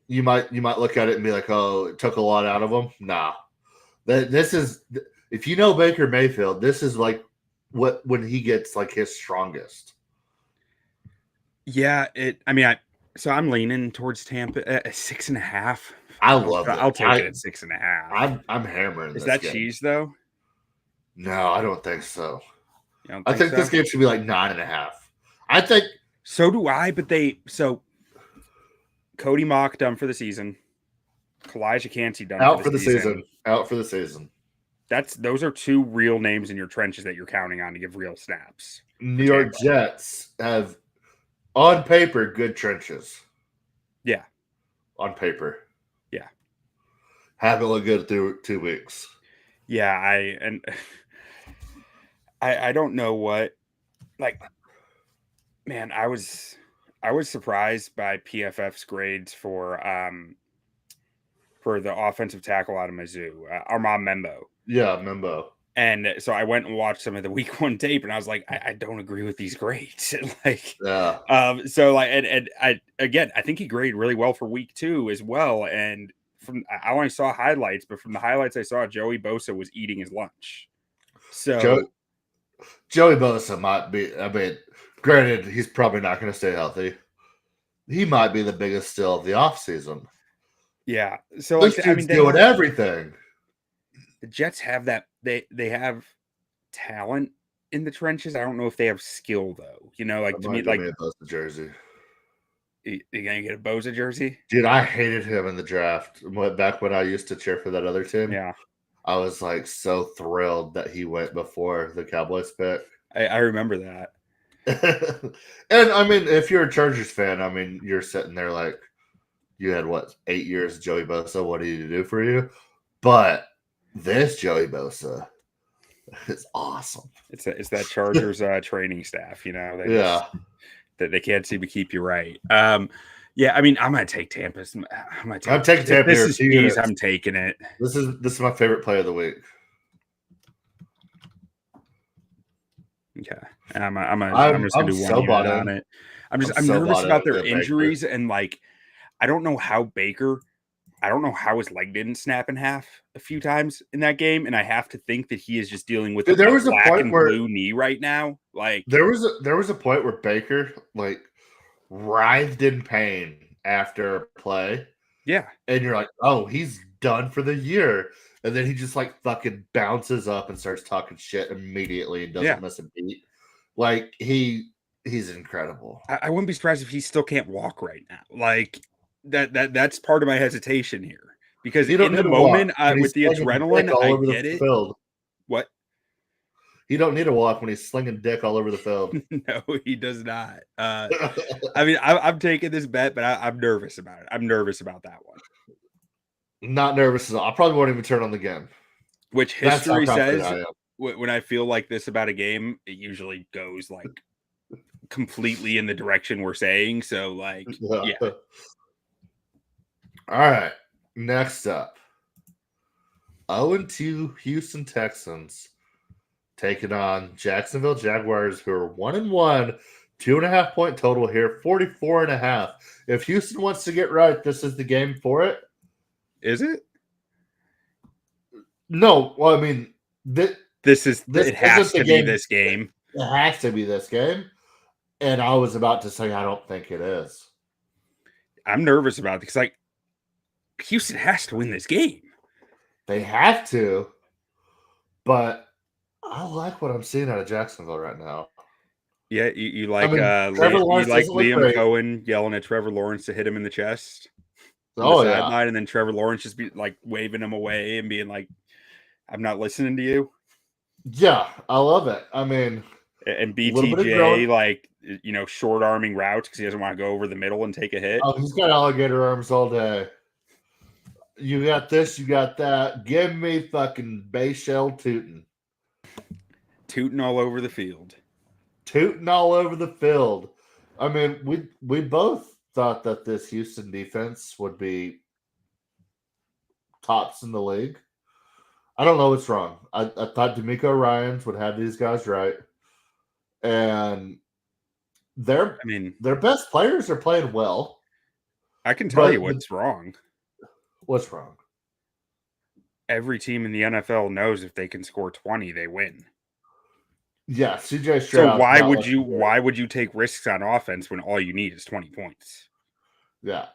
B: you might look at it and be like, "Oh, it took a lot out of them." Nah, this is if you know Baker Mayfield, this is like when he gets like his strongest.
C: Yeah, so I'm leaning towards Tampa at 6.5.
B: I love it.
C: I'll take it at 6.5.
B: I'm hammering.
C: Is that game. Cheese though?
B: No, I don't think so.
C: I
B: think this game should be like 9.5. I think
C: so. Do I? But Cody Mock done for the season. Kalijah Cansey done
B: out for the season. Out for the season.
C: Those are two real names in your trenches that you're counting on to give real snaps.
B: New York Jets have, on paper, good trenches.
C: Yeah.
B: On paper.
C: Yeah.
B: Haven't looked good through 2 weeks.
C: Yeah, I don't know what, like, man, I was surprised by PFF's grades for the offensive tackle out of Mizzou, Armand Membo.
B: Yeah, Membo.
C: And so I went and watched some of the week 1 tape, and I was like, I don't agree with these grades. Like,
B: yeah.
C: So like, and I think he graded really well for week 2 as well. And I only saw highlights, but from the highlights I saw, Joey Bosa was eating his lunch. So
B: Joey Bosa might be. I mean, granted, he's probably not going to stay healthy. He might be the biggest steal of the offseason.
C: Yeah. So
B: this dude's doing everything.
C: The Jets have that. They have talent in the trenches. I don't know if they have skill though. You know, like to me, like
B: a Bosa jersey.
C: You gonna get a Bosa jersey?
B: Dude, I hated him in the draft. Back when I used to cheer for that other team.
C: Yeah.
B: I was like so thrilled that he went before the Cowboys pick.
C: I remember that.
B: And I mean, if you're a Chargers fan, I mean, you're sitting there like, you had 8 years of Joey Bosa. What did he do for you? But this Joey Bosa is awesome.
C: It's that Chargers training staff, you know. They can't seem to keep you right. Yeah, I mean, I'm gonna take Tampa. I'm taking
B: Tampa.
C: This is I'm taking it.
B: This is my favorite play of the week.
C: Okay, I'm just gonna do one unit on it. I'm nervous about their injuries and like I don't know how Baker. I don't know how his leg didn't snap in half a few times in that game, and I have to think that he is just dealing with
B: Dude, there was a
C: black
B: point
C: and
B: where
C: blue knee right now. Like
B: there was a point where Baker like writhed in pain after a play.
C: Yeah.
B: And you're like, oh, he's done for the year. And then he just like fucking bounces up and starts talking shit immediately and doesn't miss a beat. Like he's incredible.
C: I wouldn't be surprised if he still can't walk right now. Like that's part of my hesitation here. Because in the moment with the adrenaline, I get it.
B: Field.
C: What?
B: He don't need to walk when he's slinging dick all over the field.
C: No, he does not. I mean, I'm taking this bet, but I'm nervous about it. I'm nervous about that one.
B: Not nervous at all. I probably won't even turn on the game.
C: Which history says when I feel like this about a game, it usually goes like completely in the direction we're saying. So, like, yeah.
B: All right. Next up, 0-2 Houston Texans taking on Jacksonville Jaguars, who are 1-1, 2.5 point total here, 44.5. If Houston wants to get right, this is the game for it.
C: Is it?
B: No. Well, I mean,
C: it has to be this game.
B: It has to be this game. And I was about to say, I don't think it is.
C: I'm nervous about it because, like, Houston has to win this game.
B: They have to, but I like what I'm seeing out of Jacksonville right now.
C: Yeah, you like Liam Cohen yelling at Trevor Lawrence to hit him in the chest. Sideline, and then Trevor Lawrence just be like waving him away and being like, "I'm not listening to you."
B: Yeah, I love it. I mean,
C: and BTJ like short arming routes because he doesn't want to go over the middle and take a hit.
B: Oh, he's got alligator arms all day. You got this, you got that. Give me fucking Bayshell
C: tooting all over the field.
B: Tooting all over the field. I mean, we both thought that this Houston defense would be tops in the league. I don't know what's wrong. I thought D'Amico Ryans would have these guys right. And their best players are playing well.
C: I can tell you what's wrong.
B: What's wrong?
C: Every team in the NFL knows if they can score 20, they win.
B: Yeah, CJ Stroud.
C: So why would you take risks on offense when all you need is 20 points?
B: Yeah.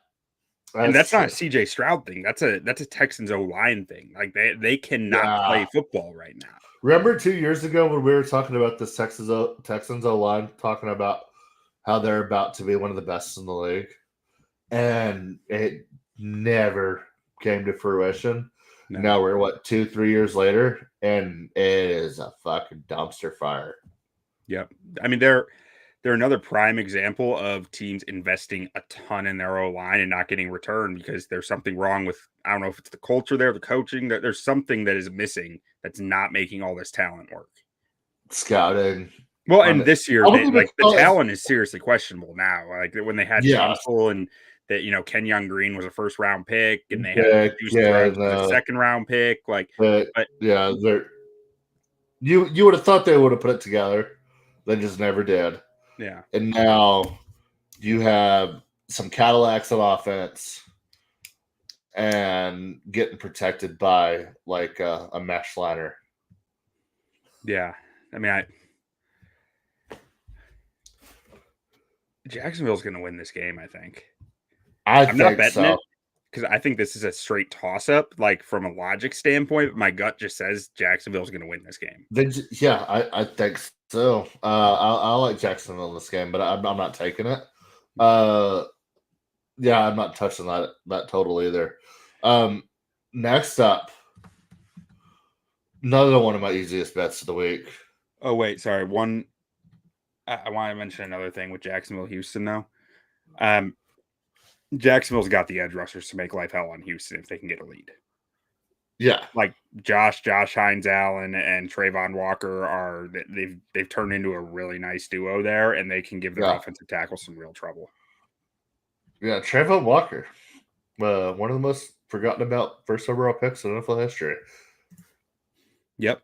C: And that's not a CJ Stroud thing. That's a Texans O-line thing. Like they cannot play football right now.
B: Remember 2 years ago when we were talking about this Texans O-line, talking about how they're about to be one of the best in the league, and it never came to fruition. No. Now we're 2-3 years later, and it is a fucking dumpster fire.
C: Yep. I mean, they're another prime example of teams investing a ton in their O-line and not getting return because there's something wrong with, I don't know if it's the culture there, the coaching, that there's something that is missing that's not making all this talent work.
B: Scouting.
C: Well, and this year, the talent is seriously questionable now. Like when they had Tunsil and that, Ken Young Green was a first round pick and they had a second round pick. Like,
B: you would have thought they would have put it together. They just never did.
C: Yeah.
B: And now you have some Cadillacs on offense and getting protected by like a mesh liner.
C: Yeah. I mean, Jacksonville's going to win this game, I think. I'm not betting it because I think this is a straight toss-up, like from a logic standpoint. But my gut just says Jacksonville's going to win this game.
B: I think so. I like Jacksonville in this game, but I'm not taking it. I'm not touching that total either. Next up, another one of my easiest bets of the week.
C: Oh, wait, sorry. I want to mention another thing with Jacksonville, Houston, though. Jacksonville's got the edge rushers to make life hell on Houston if they can get a lead.
B: Yeah.
C: Like Josh Hines Allen and Trayvon Walker they've turned into a really nice duo there, and they can give their offensive tackle some real trouble.
B: Yeah, Trayvon Walker. One of the most forgotten about first overall picks in NFL history.
C: Yep.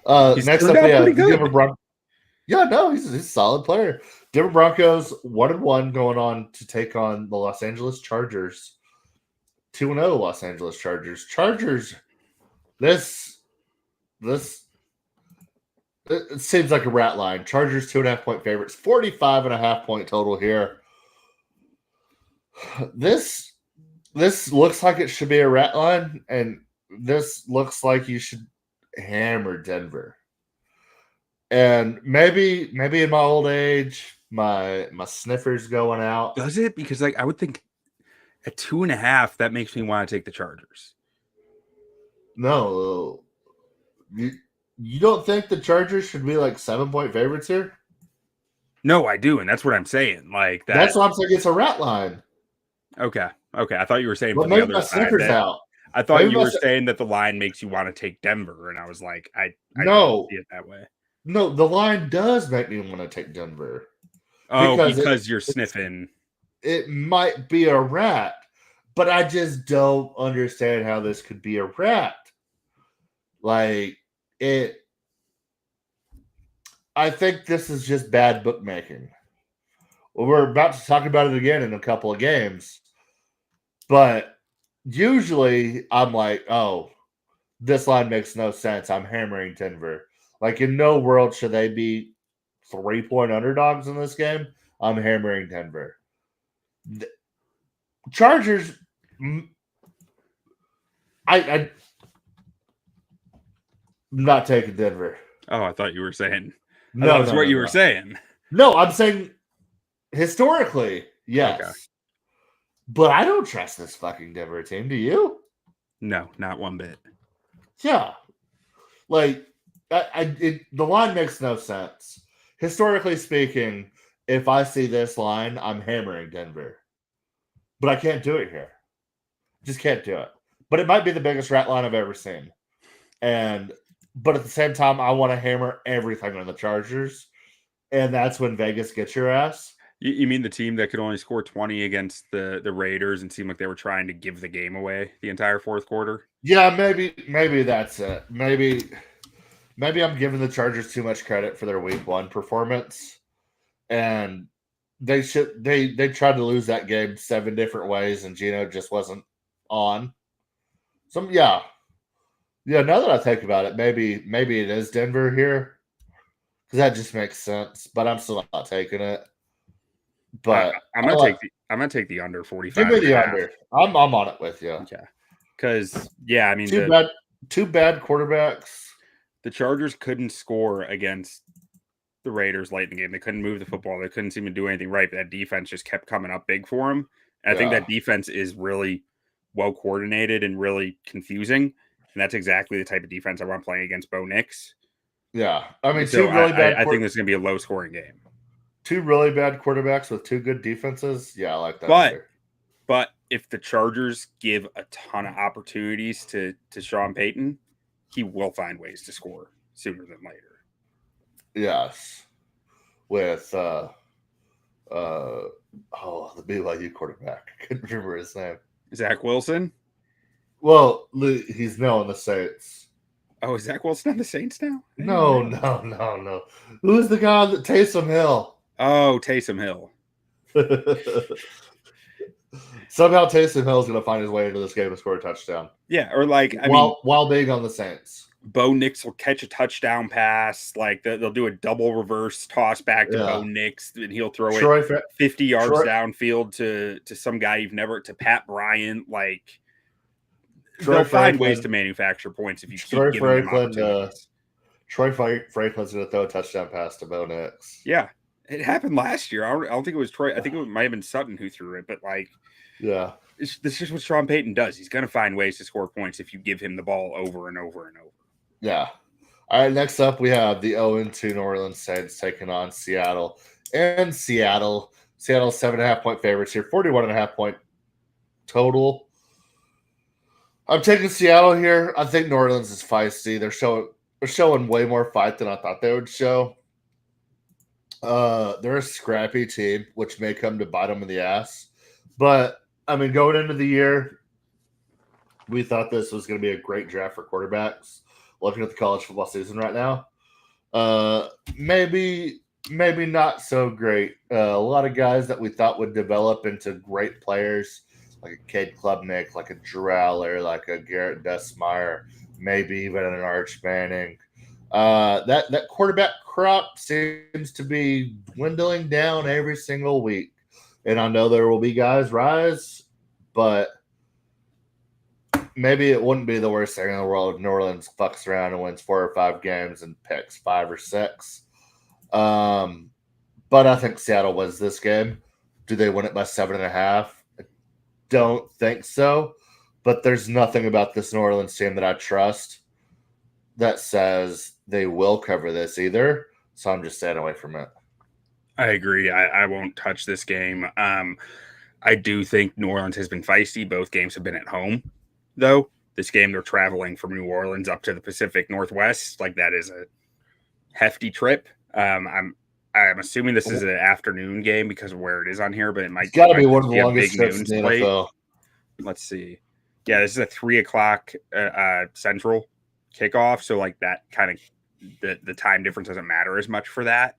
B: Next up, he's a solid player. Denver Broncos 1-1 going on to take on the Los Angeles Chargers. 2-0 Los Angeles Chargers. Chargers, it seems like a rat line. Chargers 2.5-point favorites, 45.5-point total here. This looks like it should be a rat line, and this looks like you should hammer Denver. And maybe in my old age, my sniffer's going out.
C: Does it? Because I would think at 2.5, that makes me want to take the Chargers.
B: No, you don't think the Chargers should be 7-point favorites here?
C: No, I do, and that's what I'm saying.
B: That's what I'm saying. It's a rat line.
C: Okay. I thought you were saying.
B: But maybe my sniffer's out.
C: I thought maybe you were saying that the line makes you want to take Denver, and I was like, I don't see it that way.
B: No, the line does make me want to take Denver.
C: Oh, because you're sniffing.
B: It might be a rat, but I just don't understand how this could be a rat. I think this is just bad bookmaking. Well, we're about to talk about it again in a couple of games, but usually I'm like, oh, this line makes no sense. I'm hammering Denver. In no world should they be 3-point underdogs in this game. I'm hammering Denver. The Chargers, I'm not taking Denver.
C: Oh, I thought you were saying.
B: No,
C: that's what you were saying.
B: No, I'm saying historically, yes. Okay. But I don't trust this fucking Denver team. Do you?
C: No, not one bit.
B: Yeah. The line makes no sense. Historically speaking, if I see this line, I'm hammering Denver. But I can't do it here. Just can't do it. But it might be the biggest rat line I've ever seen. But at the same time, I want to hammer everything on the Chargers. And that's when Vegas gets your ass.
C: You mean the team that could only score 20 against the Raiders and seemed like they were trying to give the game away the entire fourth quarter?
B: Yeah, maybe that's it. Maybe I'm giving the Chargers too much credit for their week 1 performance. And they tried to lose that game 7 different ways, and Gino just wasn't on. So yeah, now that I think about it, maybe it is Denver here, because that just makes sense. But I'm still not taking it. But
C: I'm gonna take the under 45.
B: Give me the under. I'm on it with you.
C: Okay. Because I mean,
B: two bad quarterbacks.
C: The Chargers couldn't score against the Raiders late in the game. They couldn't move the football. They couldn't seem to do anything right. But that defense just kept coming up big for them. And I think that defense is really well coordinated and really confusing. And that's exactly the type of defense I want playing against Bo Nix.
B: Yeah. I mean,
C: I think this is going to be a low-scoring game.
B: 2 really bad quarterbacks with 2 good defenses. Yeah, I like that.
C: But if the Chargers give a ton of opportunities to Sean Payton, he will find ways to score sooner than later.
B: Yes. With the BYU quarterback. I couldn't remember his name.
C: Zach Wilson?
B: Well, he's now on the Saints.
C: Oh, is Zach Wilson on the Saints now?
B: No. Who's the guy that Taysom Hill?
C: Oh, Taysom Hill.
B: Somehow Taysom Hill is going to find his way into this game and score a touchdown.
C: Yeah, or
B: while being on the Saints.
C: Bo Nix will catch a touchdown pass. They'll do a double reverse toss back to Bo Nix, and he'll throw it 50 yards downfield to some guy to Pat Bryant. They'll find ways to manufacture points if you keep giving them opportunities.
B: Troy Franklin's going to throw a touchdown pass to Bo Nix.
C: Yeah, it happened last year. I don't think it was Troy. I think it might have been Sutton who threw it, but this is what Sean Payton does. He's going to find ways to score points if you give him the ball over and over and over.
B: Yeah. All right, next up we have the 0-2 New Orleans Saints taking on Seattle. And Seattle's 7.5-point favorites here, 41.5-point total. I'm taking Seattle here. I think New Orleans is feisty. They're showing way more fight than I thought they would show. They're a scrappy team, which may come to bite them in the ass. But, I mean, going into the year, we thought this was going to be a great draft for quarterbacks. Looking at the college football season right now, maybe not so great. A lot of guys that we thought would develop into great players like a Cade Klubnik, like a Drew Aller, like a Garrett Dessmeyer, maybe even an Arch Manning. That quarterback crop seems to be dwindling down every single week. And I know there will be guys rise, but maybe it wouldn't be the worst thing in the world if New Orleans fucks around and wins 4 or 5 games and picks 5 or 6. But I think Seattle wins this game. Do they win it by 7.5? I don't think so. But there's nothing about this New Orleans team that I trust that says they will cover this either. So I'm just staying away from it.
C: I agree. I won't touch this game. I do think New Orleans has been feisty. Both games have been at home, though. This game, they're traveling from New Orleans up to the Pacific Northwest. Like, that is a hefty trip. I'm assuming this is an afternoon game because of where it is on here, but it might
B: got to be one of the longest trips in the NFL.
C: Let's see. Yeah, this is a 3:00 Central kickoff, so like that kind of the time difference doesn't matter as much for that.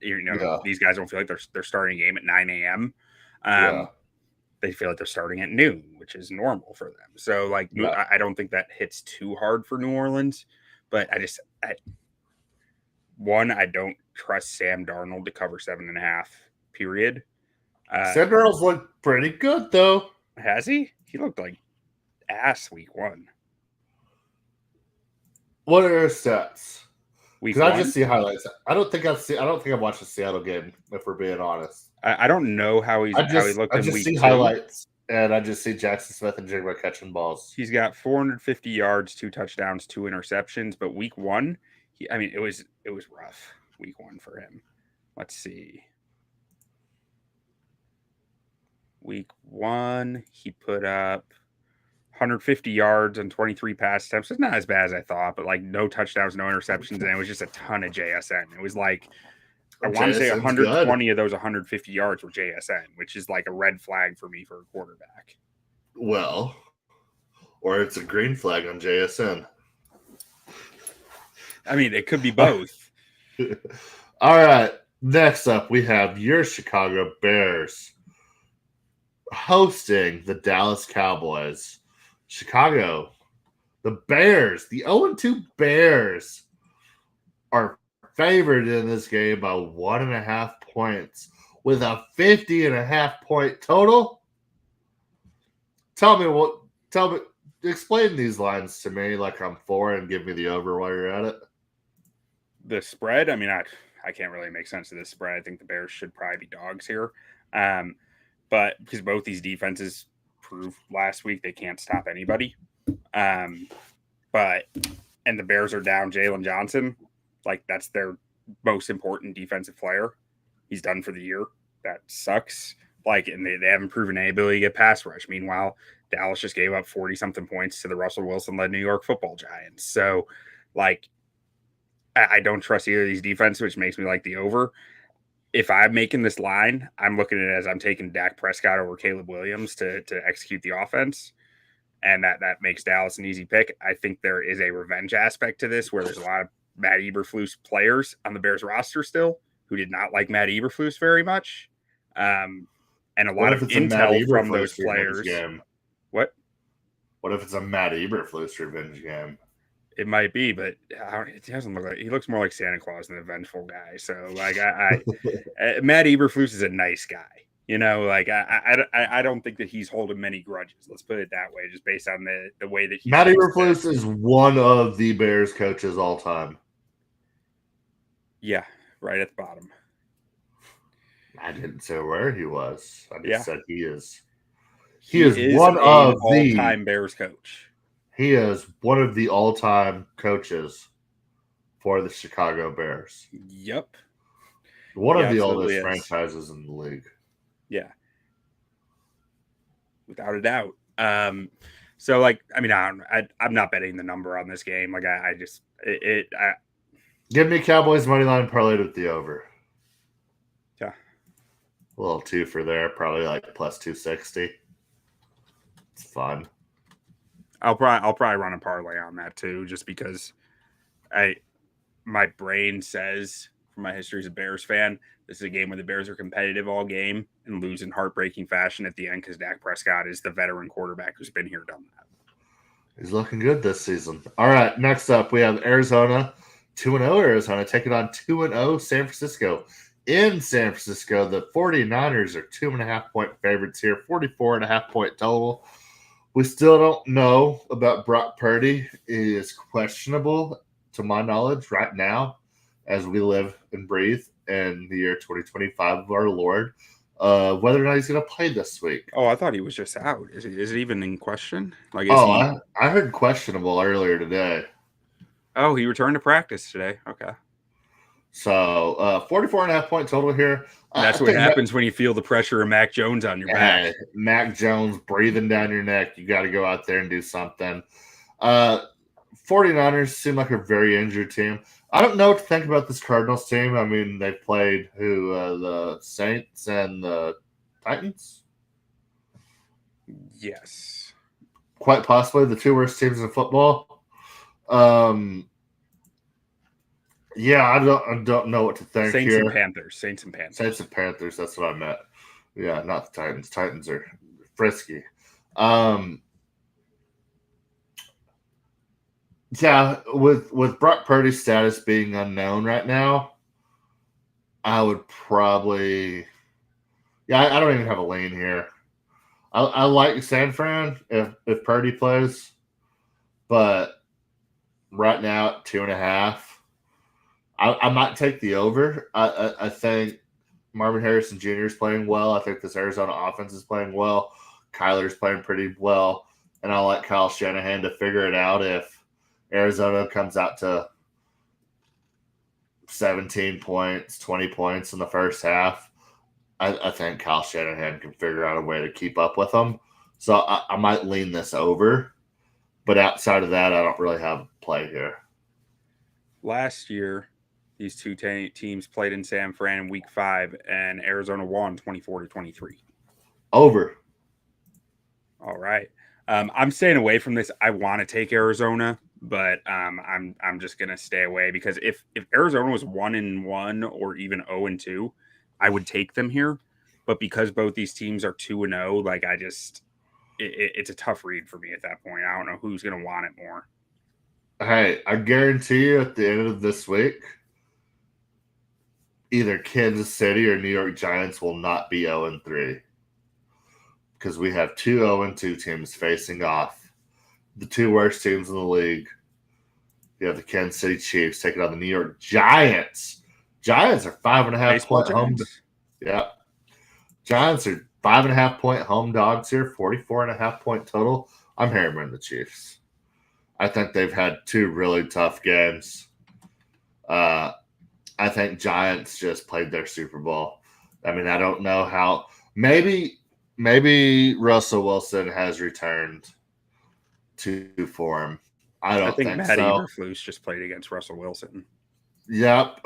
C: These guys don't feel like they're starting a game at 9 a.m. They feel like they're starting at noon, which is normal for them. So like, I don't think that hits too hard for New Orleans, but I don't trust Sam Darnold to cover 7.5. Period.
B: Sam Darnold's looked pretty good though.
C: Has he? He looked like ass week 1.
B: What are your stats?
C: Because
B: I just see highlights. I don't think I've watched the Seattle game, if we're being honest.
C: I don't know how he looked in week 2.
B: I just see highlights, and I just see Jackson Smith and Jigba catching balls.
C: He's got 450 yards, 2 touchdowns, 2 interceptions. But week 1, it was rough. Week 1 for him. Let's see. Week 1, he put up 150 yards and 23 pass attempts. It's not as bad as I thought, but like no touchdowns, no interceptions, and it was just a ton of JSN. It was like, I want to say 120 of those 150 yards were JSN, which is like a red flag for me for a quarterback.
B: Well, or it's a green flag on JSN.
C: I mean, it could be both.
B: All right. Next up, we have your Chicago Bears hosting the Dallas Cowboys. Chicago, the Bears, the 0-2 Bears are favored in this game by 1.5 points with a 50.5 point total. Explain these lines to me like I'm 4 and give me the over while you're at it.
C: The spread, I mean, I can't really make sense of this spread. I think the Bears should probably be dogs here. But because both these defenses proved last week they can't stop anybody. And the Bears are down Jalen Johnson. Like, that's their most important defensive player. He's done for the year. That sucks. Like, and they haven't proven any ability to get pass rush. Meanwhile, Dallas just gave up 40-something points to the Russell Wilson-led New York Football Giants. So, like, I don't trust either of these defenses, which makes me like the over. If I'm making this line, I'm looking at it as I'm taking Dak Prescott over Caleb Williams to execute the offense. And that makes Dallas an easy pick. I think there is a revenge aspect to this where there's a lot of Matt Eberflus players on the Bears roster still who did not like Matt Eberflus very much. And a lot of intel from those players. What
B: if it's a Matt Eberflus revenge game?
C: It might be, but it doesn't look like he looks more like Santa Claus than a vengeful guy. So, like, Matt Eberflus is a nice guy, Like, I don't think that he's holding many grudges. Let's put it that way, just based on the way that
B: Matt Eberflus is one of the Bears coaches all time.
C: Yeah, right at the bottom.
B: I didn't say where he was. I just said he is.
C: He is one of the all-time Bears coach.
B: He is one of the all-time coaches for the Chicago Bears.
C: Yep.
B: One of the oldest franchises in the league.
C: Yeah. Without a doubt. So, like, I mean, I'm not betting the number on this game. Like, I just
B: give me Cowboys money line parlayed with the over.
C: Yeah.
B: A little 2 for there, probably like plus 260. It's fun.
C: I'll probably run a parlay on that too, just because my brain says from my history as a Bears fan. This is a game where the Bears are competitive all game and lose in heartbreaking fashion at the end because Dak Prescott is the veteran quarterback who's been here, done that.
B: He's looking good this season. All right, next up we have Arizona, 2-0 Arizona taking on 2-0 San Francisco. In San Francisco, the 49ers are 2.5-point favorites here, 44.5-point total. We still don't know about Brock Purdy. He is questionable, to my knowledge, right now, as we live and breathe in the year 2025 of our Lord, whether or not he's going to play this week.
C: Oh, I thought he was just out. Is it even in question? Like,
B: I heard questionable earlier today.
C: Oh, he returned to practice today. Okay.
B: So 44.5-point total here.
C: That's what happens when you feel the pressure of Mac Jones on your back.
B: Mac Jones breathing down your neck. You got to go out there and do something. 49ers seem like a very injured team. I don't know what to think about this Cardinals team. I mean, they played the Saints and the Titans?
C: Yes.
B: Quite possibly the two worst teams in football. Yeah, I don't know what to think
C: Saints
B: here.
C: and Panthers. Saints and Panthers.
B: That's what I meant. Yeah, not the Titans. Titans are frisky. Yeah, with Brock Purdy's status being unknown right now, I would probably I don't even have a lean here. I like San Fran if Purdy plays, but right now at 2.5. I might take the over. I think Marvin Harrison Jr. is playing well. I think this Arizona offense is playing well. Kyler's playing pretty well. And I like Kyle Shanahan to figure it out if Arizona comes out to 17 points, 20 points in the first half. I think Kyle Shanahan can figure out a way to keep up with them. So I might lean this over. But outside of that, I don't really have a play here.
C: Last year, these two teams played in San Fran in Week 5, and Arizona won 24-23.
B: Over.
C: All right. I'm staying away from this. I want to take Arizona, but I'm just gonna stay away because if Arizona was 1-1 or even 0-2, I would take them here. But because both these teams are 2-0, like it's a tough read for me at that point. I don't know who's gonna want it more.
B: Hey, I guarantee you at the end of this week, either Kansas City or New York Giants will not be 0-3 because we have two 0-2 teams facing off. The two worst teams in the league. You have the Kansas City Chiefs taking on the New York Giants. Giants are 5.5-point home. Yeah. Giants are 5.5-point home dogs here, 44.5-point total. I'm hammering the Chiefs. I think they've had two really tough games. I think Giants just played their Super Bowl. I mean, I don't know how. Maybe Russell Wilson has returned to form. I think
C: Matty
B: so.
C: Eberflus just played against Russell Wilson.
B: Yep.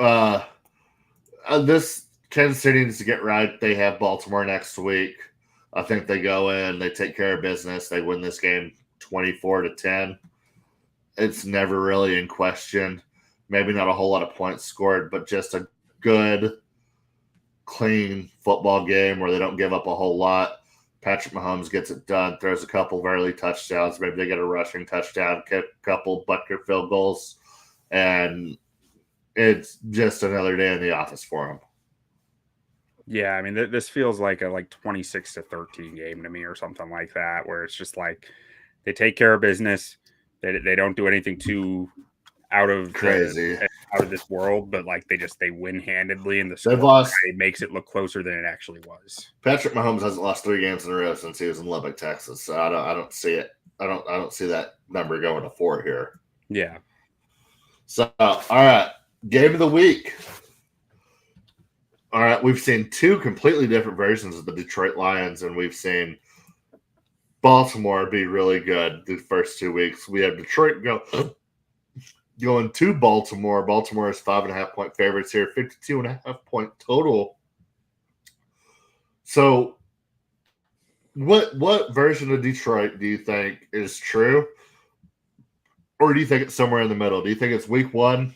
B: This Kansas City needs to get right. They have Baltimore next week. I think they go in, they take care of business, they win this game 24-10. It's never really in question. Maybe not a whole lot of points scored, but just a good, clean football game where they don't give up a whole lot. Patrick Mahomes gets it done, throws a couple of early touchdowns. Maybe they get a rushing touchdown, kick a couple Butker field goals, and it's just another day in the office for them.
C: Yeah, I mean, this feels like a 26-13 game to me or something like that, where it's just like they take care of business. They don't do anything too out of
B: crazy,
C: out of this world, but like they win handedly, and
B: they've lost.
C: It makes it look closer than it actually was.
B: Patrick Mahomes hasn't lost 3 games in a row since he was in Lubbock, Texas. So I don't see it. I don't see that number going to 4 here.
C: Yeah.
B: So all right, game of the week. All right, we've seen 2 completely different versions of the Detroit Lions, and we've seen Baltimore be really good the first 2 weeks. We have Detroit going to Baltimore. Baltimore is 5.5-point favorites here, 52.5-point total. So what version of Detroit do you think is true? Or do you think it's somewhere in the middle? Do you think it's week 1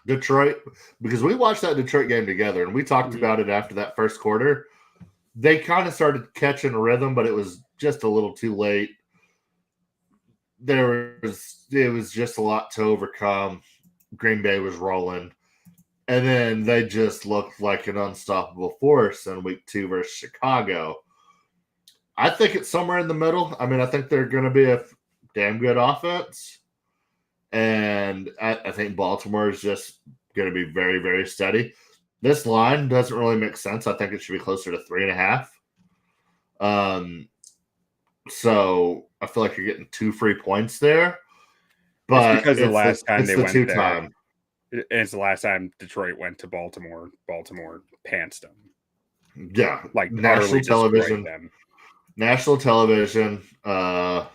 B: Detroit, because we watched that Detroit game together and we talked about it after that first quarter. They kind of started catching a rhythm, but it was just a little too late. It was just a lot to overcome. Green Bay was rolling. And then they just looked like an unstoppable force in week 2 versus Chicago. I think it's somewhere in the middle. I mean, I think they're going to be a damn good offense. And I think Baltimore is just going to be very, very steady. This line doesn't really make sense. I think it should be closer to 3.5. So I feel like you're getting 2 free points there. But
C: it's because the last time they went there.
B: Time.
C: And it's the last time Detroit went to Baltimore. Baltimore pantsed them.
B: Yeah,
C: like
B: national television.
C: Them.
B: National television. You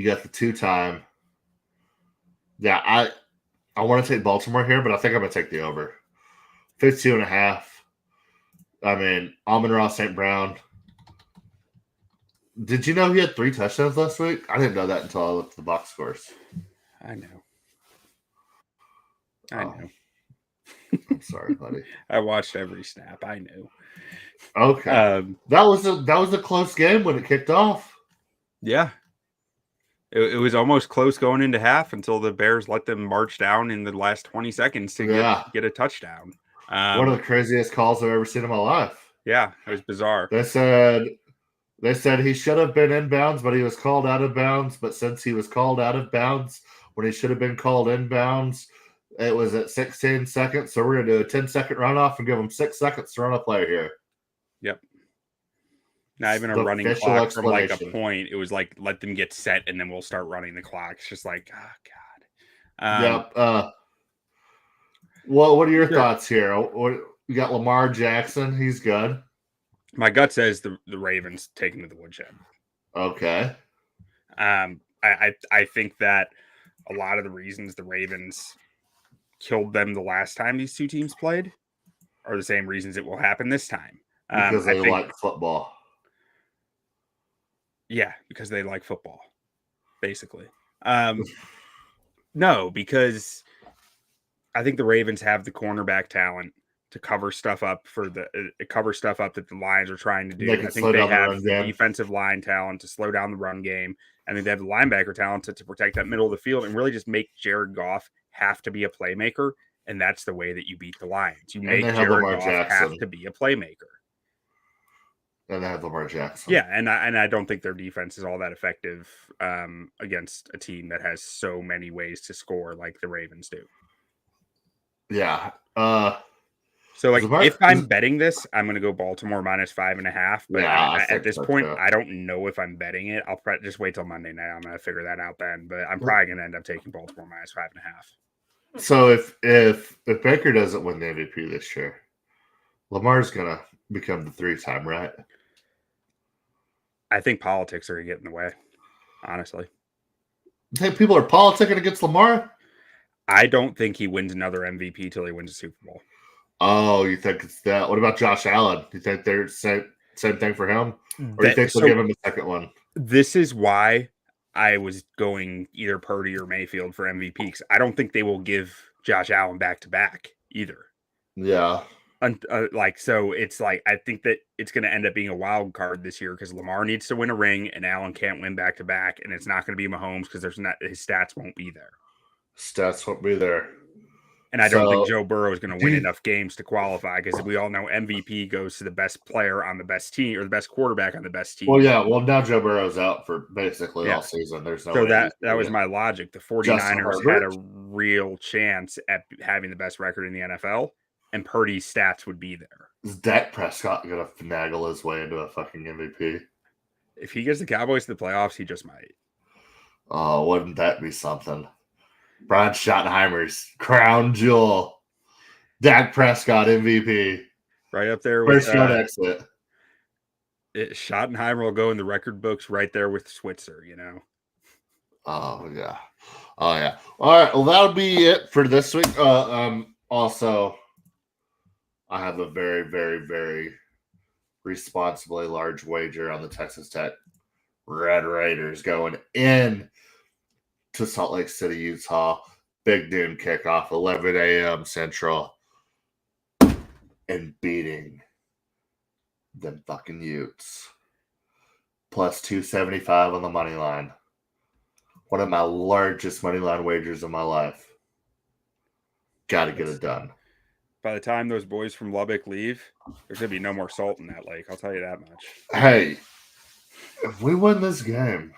B: got the 2-time. Yeah, I want to take Baltimore here, but I think I'm going to take the over. 52.5. I mean, Amon-Ra St. Brown. Did you know he had 3 touchdowns last week? I didn't know that until I looked at the box scores.
C: I know. I'm
B: sorry, buddy.
C: I watched every snap. I knew.
B: Okay. That was a close game when it kicked off.
C: Yeah. It was almost close going into half until the Bears let them march down in the last 20 seconds to get a touchdown.
B: One of the craziest calls I've ever seen in my life.
C: Yeah, it was bizarre.
B: They said he should have been in bounds, but he was called out of bounds. But since he was called out of bounds when he should have been called in bounds, it was at 16 seconds. So we're going to do a 10-second runoff and give him 6 seconds to run a play here.
C: Yep. Not even a running clock from like a point. It was like, let them get set and then we'll start running the clock. It's just like, oh, God.
B: Yep. What are your thoughts here? You got Lamar Jackson. He's good.
C: My gut says the Ravens take him to the woodshed.
B: Okay.
C: I think that a lot of the reasons the Ravens killed them the last time these two teams played are the same reasons it will happen this time.
B: Because they like football.
C: Yeah, because they like football, basically. No, because I think the Ravens have the cornerback talent to cover stuff up that the Lions are trying to do. I think they have the defensive line talent to slow down the run game. And then they have the linebacker talent to protect that middle of the field and really just make Jared Goff have to be a playmaker. And that's the way that you beat the Lions. You make Jared Goff have to be a playmaker.
B: And they have Lamar Jackson.
C: Yeah, and I don't think their defense is all that effective against a team that has so many ways to score like the Ravens do.
B: Yeah.
C: So, like, if I'm betting this, I'm going to go Baltimore -5.5. But at this point, I don't know if I'm betting it. I'll just wait till Monday night. I'm going to figure that out then. But I'm probably going to end up taking Baltimore -5.5.
B: So if Baker doesn't win the MVP this year, Lamar's going to become the 3-time, right?
C: I think politics are going to get in the way, honestly.
B: You think people are politicking against Lamar?
C: I don't think he wins another MVP till he wins a Super Bowl.
B: Oh, you think it's that? What about Josh Allen? Do you think they're same thing for him? Or do you think they'll give him a second one?
C: This is why I was going either Purdy or Mayfield for MVP, because I don't think they will give Josh Allen back-to-back either.
B: Yeah.
C: So it's like, I think that it's going to end up being a wild card this year because Lamar needs to win a ring and Allen can't win back-to-back, and it's not going to be Mahomes because his stats won't be there.
B: Stats won't be there.
C: And I don't think Joe Burrow is going to win enough games to qualify because we all know MVP goes to the best player on the best team or the best quarterback on the best team.
B: Well, yeah. Well, now Joe Burrow's out for basically all season. There's no.
C: So that was my logic. The 49ers had a real chance at having the best record in the NFL, and Purdy's stats would be there.
B: Is Dak Prescott going to finagle his way into a fucking MVP?
C: If he gets the Cowboys to the playoffs, he just might.
B: Oh, wouldn't that be something? Brian Schottenheimer's crown jewel. Dak Prescott MVP.
C: Right up there with
B: first round exit.
C: Schottenheimer will go in the record books right there with Switzer, you know.
B: Oh yeah. All right. Well, that'll be it for this week. Also, I have a very, very, very responsibly large wager on the Texas Tech Red Raiders going in to Salt Lake City, Utah. Big noon kickoff, 11 a.m. Central, and beating them fucking Utes. Plus 275 on the money line. One of my largest money line wagers of my life. Got to get it done.
C: By the time those boys from Lubbock leave, there's going to be no more salt in that lake. I'll tell you that much.
B: Hey, if we win this game,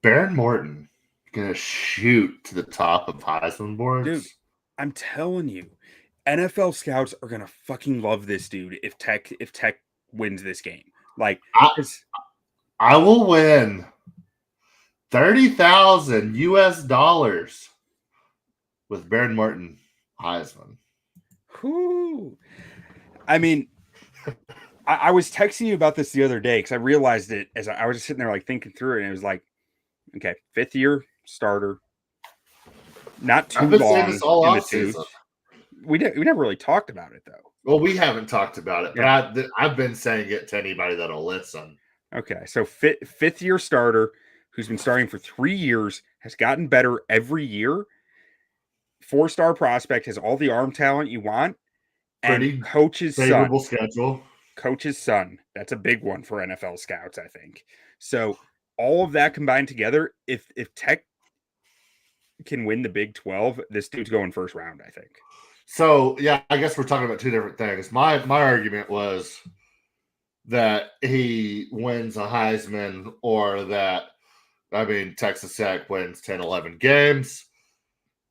B: Baron Morton going to shoot to the top of Heisman boards.
C: Dude, I'm telling you, NFL scouts are going to fucking love this dude if Tech wins this game. Like,
B: I will win $30,000 US with Baron Morton Heisman.
C: Whoo. I mean, I was texting you about this the other day because I realized it as I was just sitting there like thinking through it, and it was like, okay, 5th year starter, not too long in the tooth. We never really talked about it though.
B: Well, we haven't talked about it, but I've been saying it to anybody that'll listen.
C: Okay, so 5th year starter who's been starting for 3 years, has gotten better every year. 4-star prospect, has all the arm talent you want, and
B: Pretty
C: coach's
B: favorable
C: son.
B: Schedule.
C: Coach's son. That's a big one for NFL scouts, I think. So all of that combined together, if Tech can win the Big 12, this dude's going first round, I think.
B: So, yeah, I guess we're talking about two different things. My argument was that he wins a Heisman or that, Texas Tech wins 10, 11 games.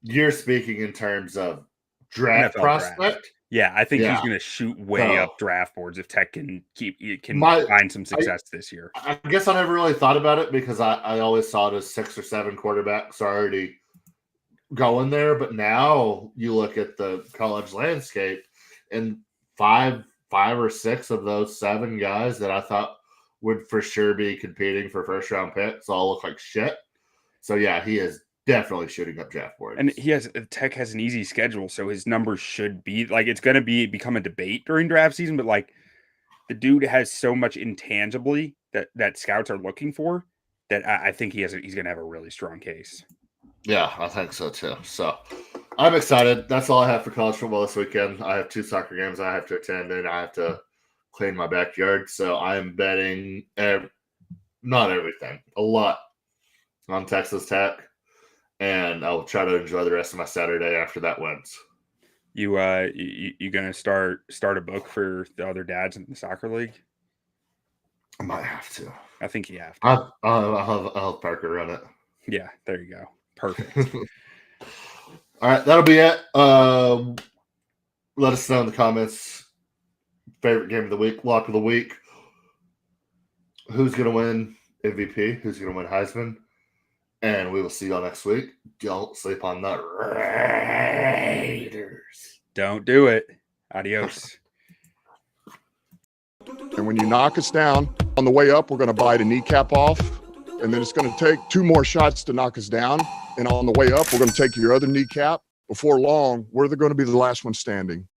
B: You're speaking in terms of draft
C: NFL
B: prospect.
C: Draft. Yeah, I think he's going to shoot way up draft boards if Tech can find some success this year.
B: I guess I never really thought about it because I always saw it as 6 or 7 quarterbacks already going there, but now you look at the college landscape and five or six of those 7 guys that I thought would for sure be competing for first round picks all look like shit. So yeah, he is definitely shooting up draft boards.
C: And Tech has an easy schedule, so his numbers should be like, it's going to become a debate during draft season, but like the dude has so much intangibly that scouts are looking for that I think he's going to have a really strong case.
B: Yeah, I think so too. So I'm excited. That's all I have for college football this weekend. I have 2 soccer games I have to attend, and I have to clean my backyard. So I'm betting not everything, a lot on Texas Tech, and I'll try to enjoy the rest of my Saturday after that wins.
C: You gonna start a book for the other dads in the soccer league?
B: I might have to.
C: I think you have to.
B: I'll have Parker run it.
C: Yeah, there you go. Perfect.
B: All right, that'll be it. Let us know in the comments. Favorite game of the week, lock of the week. Who's going to win MVP? Who's going to win Heisman? And we will see y'all next week. Don't sleep on the Raiders.
C: Don't do it. Adios.
D: And when you knock us down, on the way up, we're going to bite a kneecap off. And then it's going to take 2 more shots to knock us down. And on the way up, we're going to take your other kneecap. Before long, we're going to be the last one standing.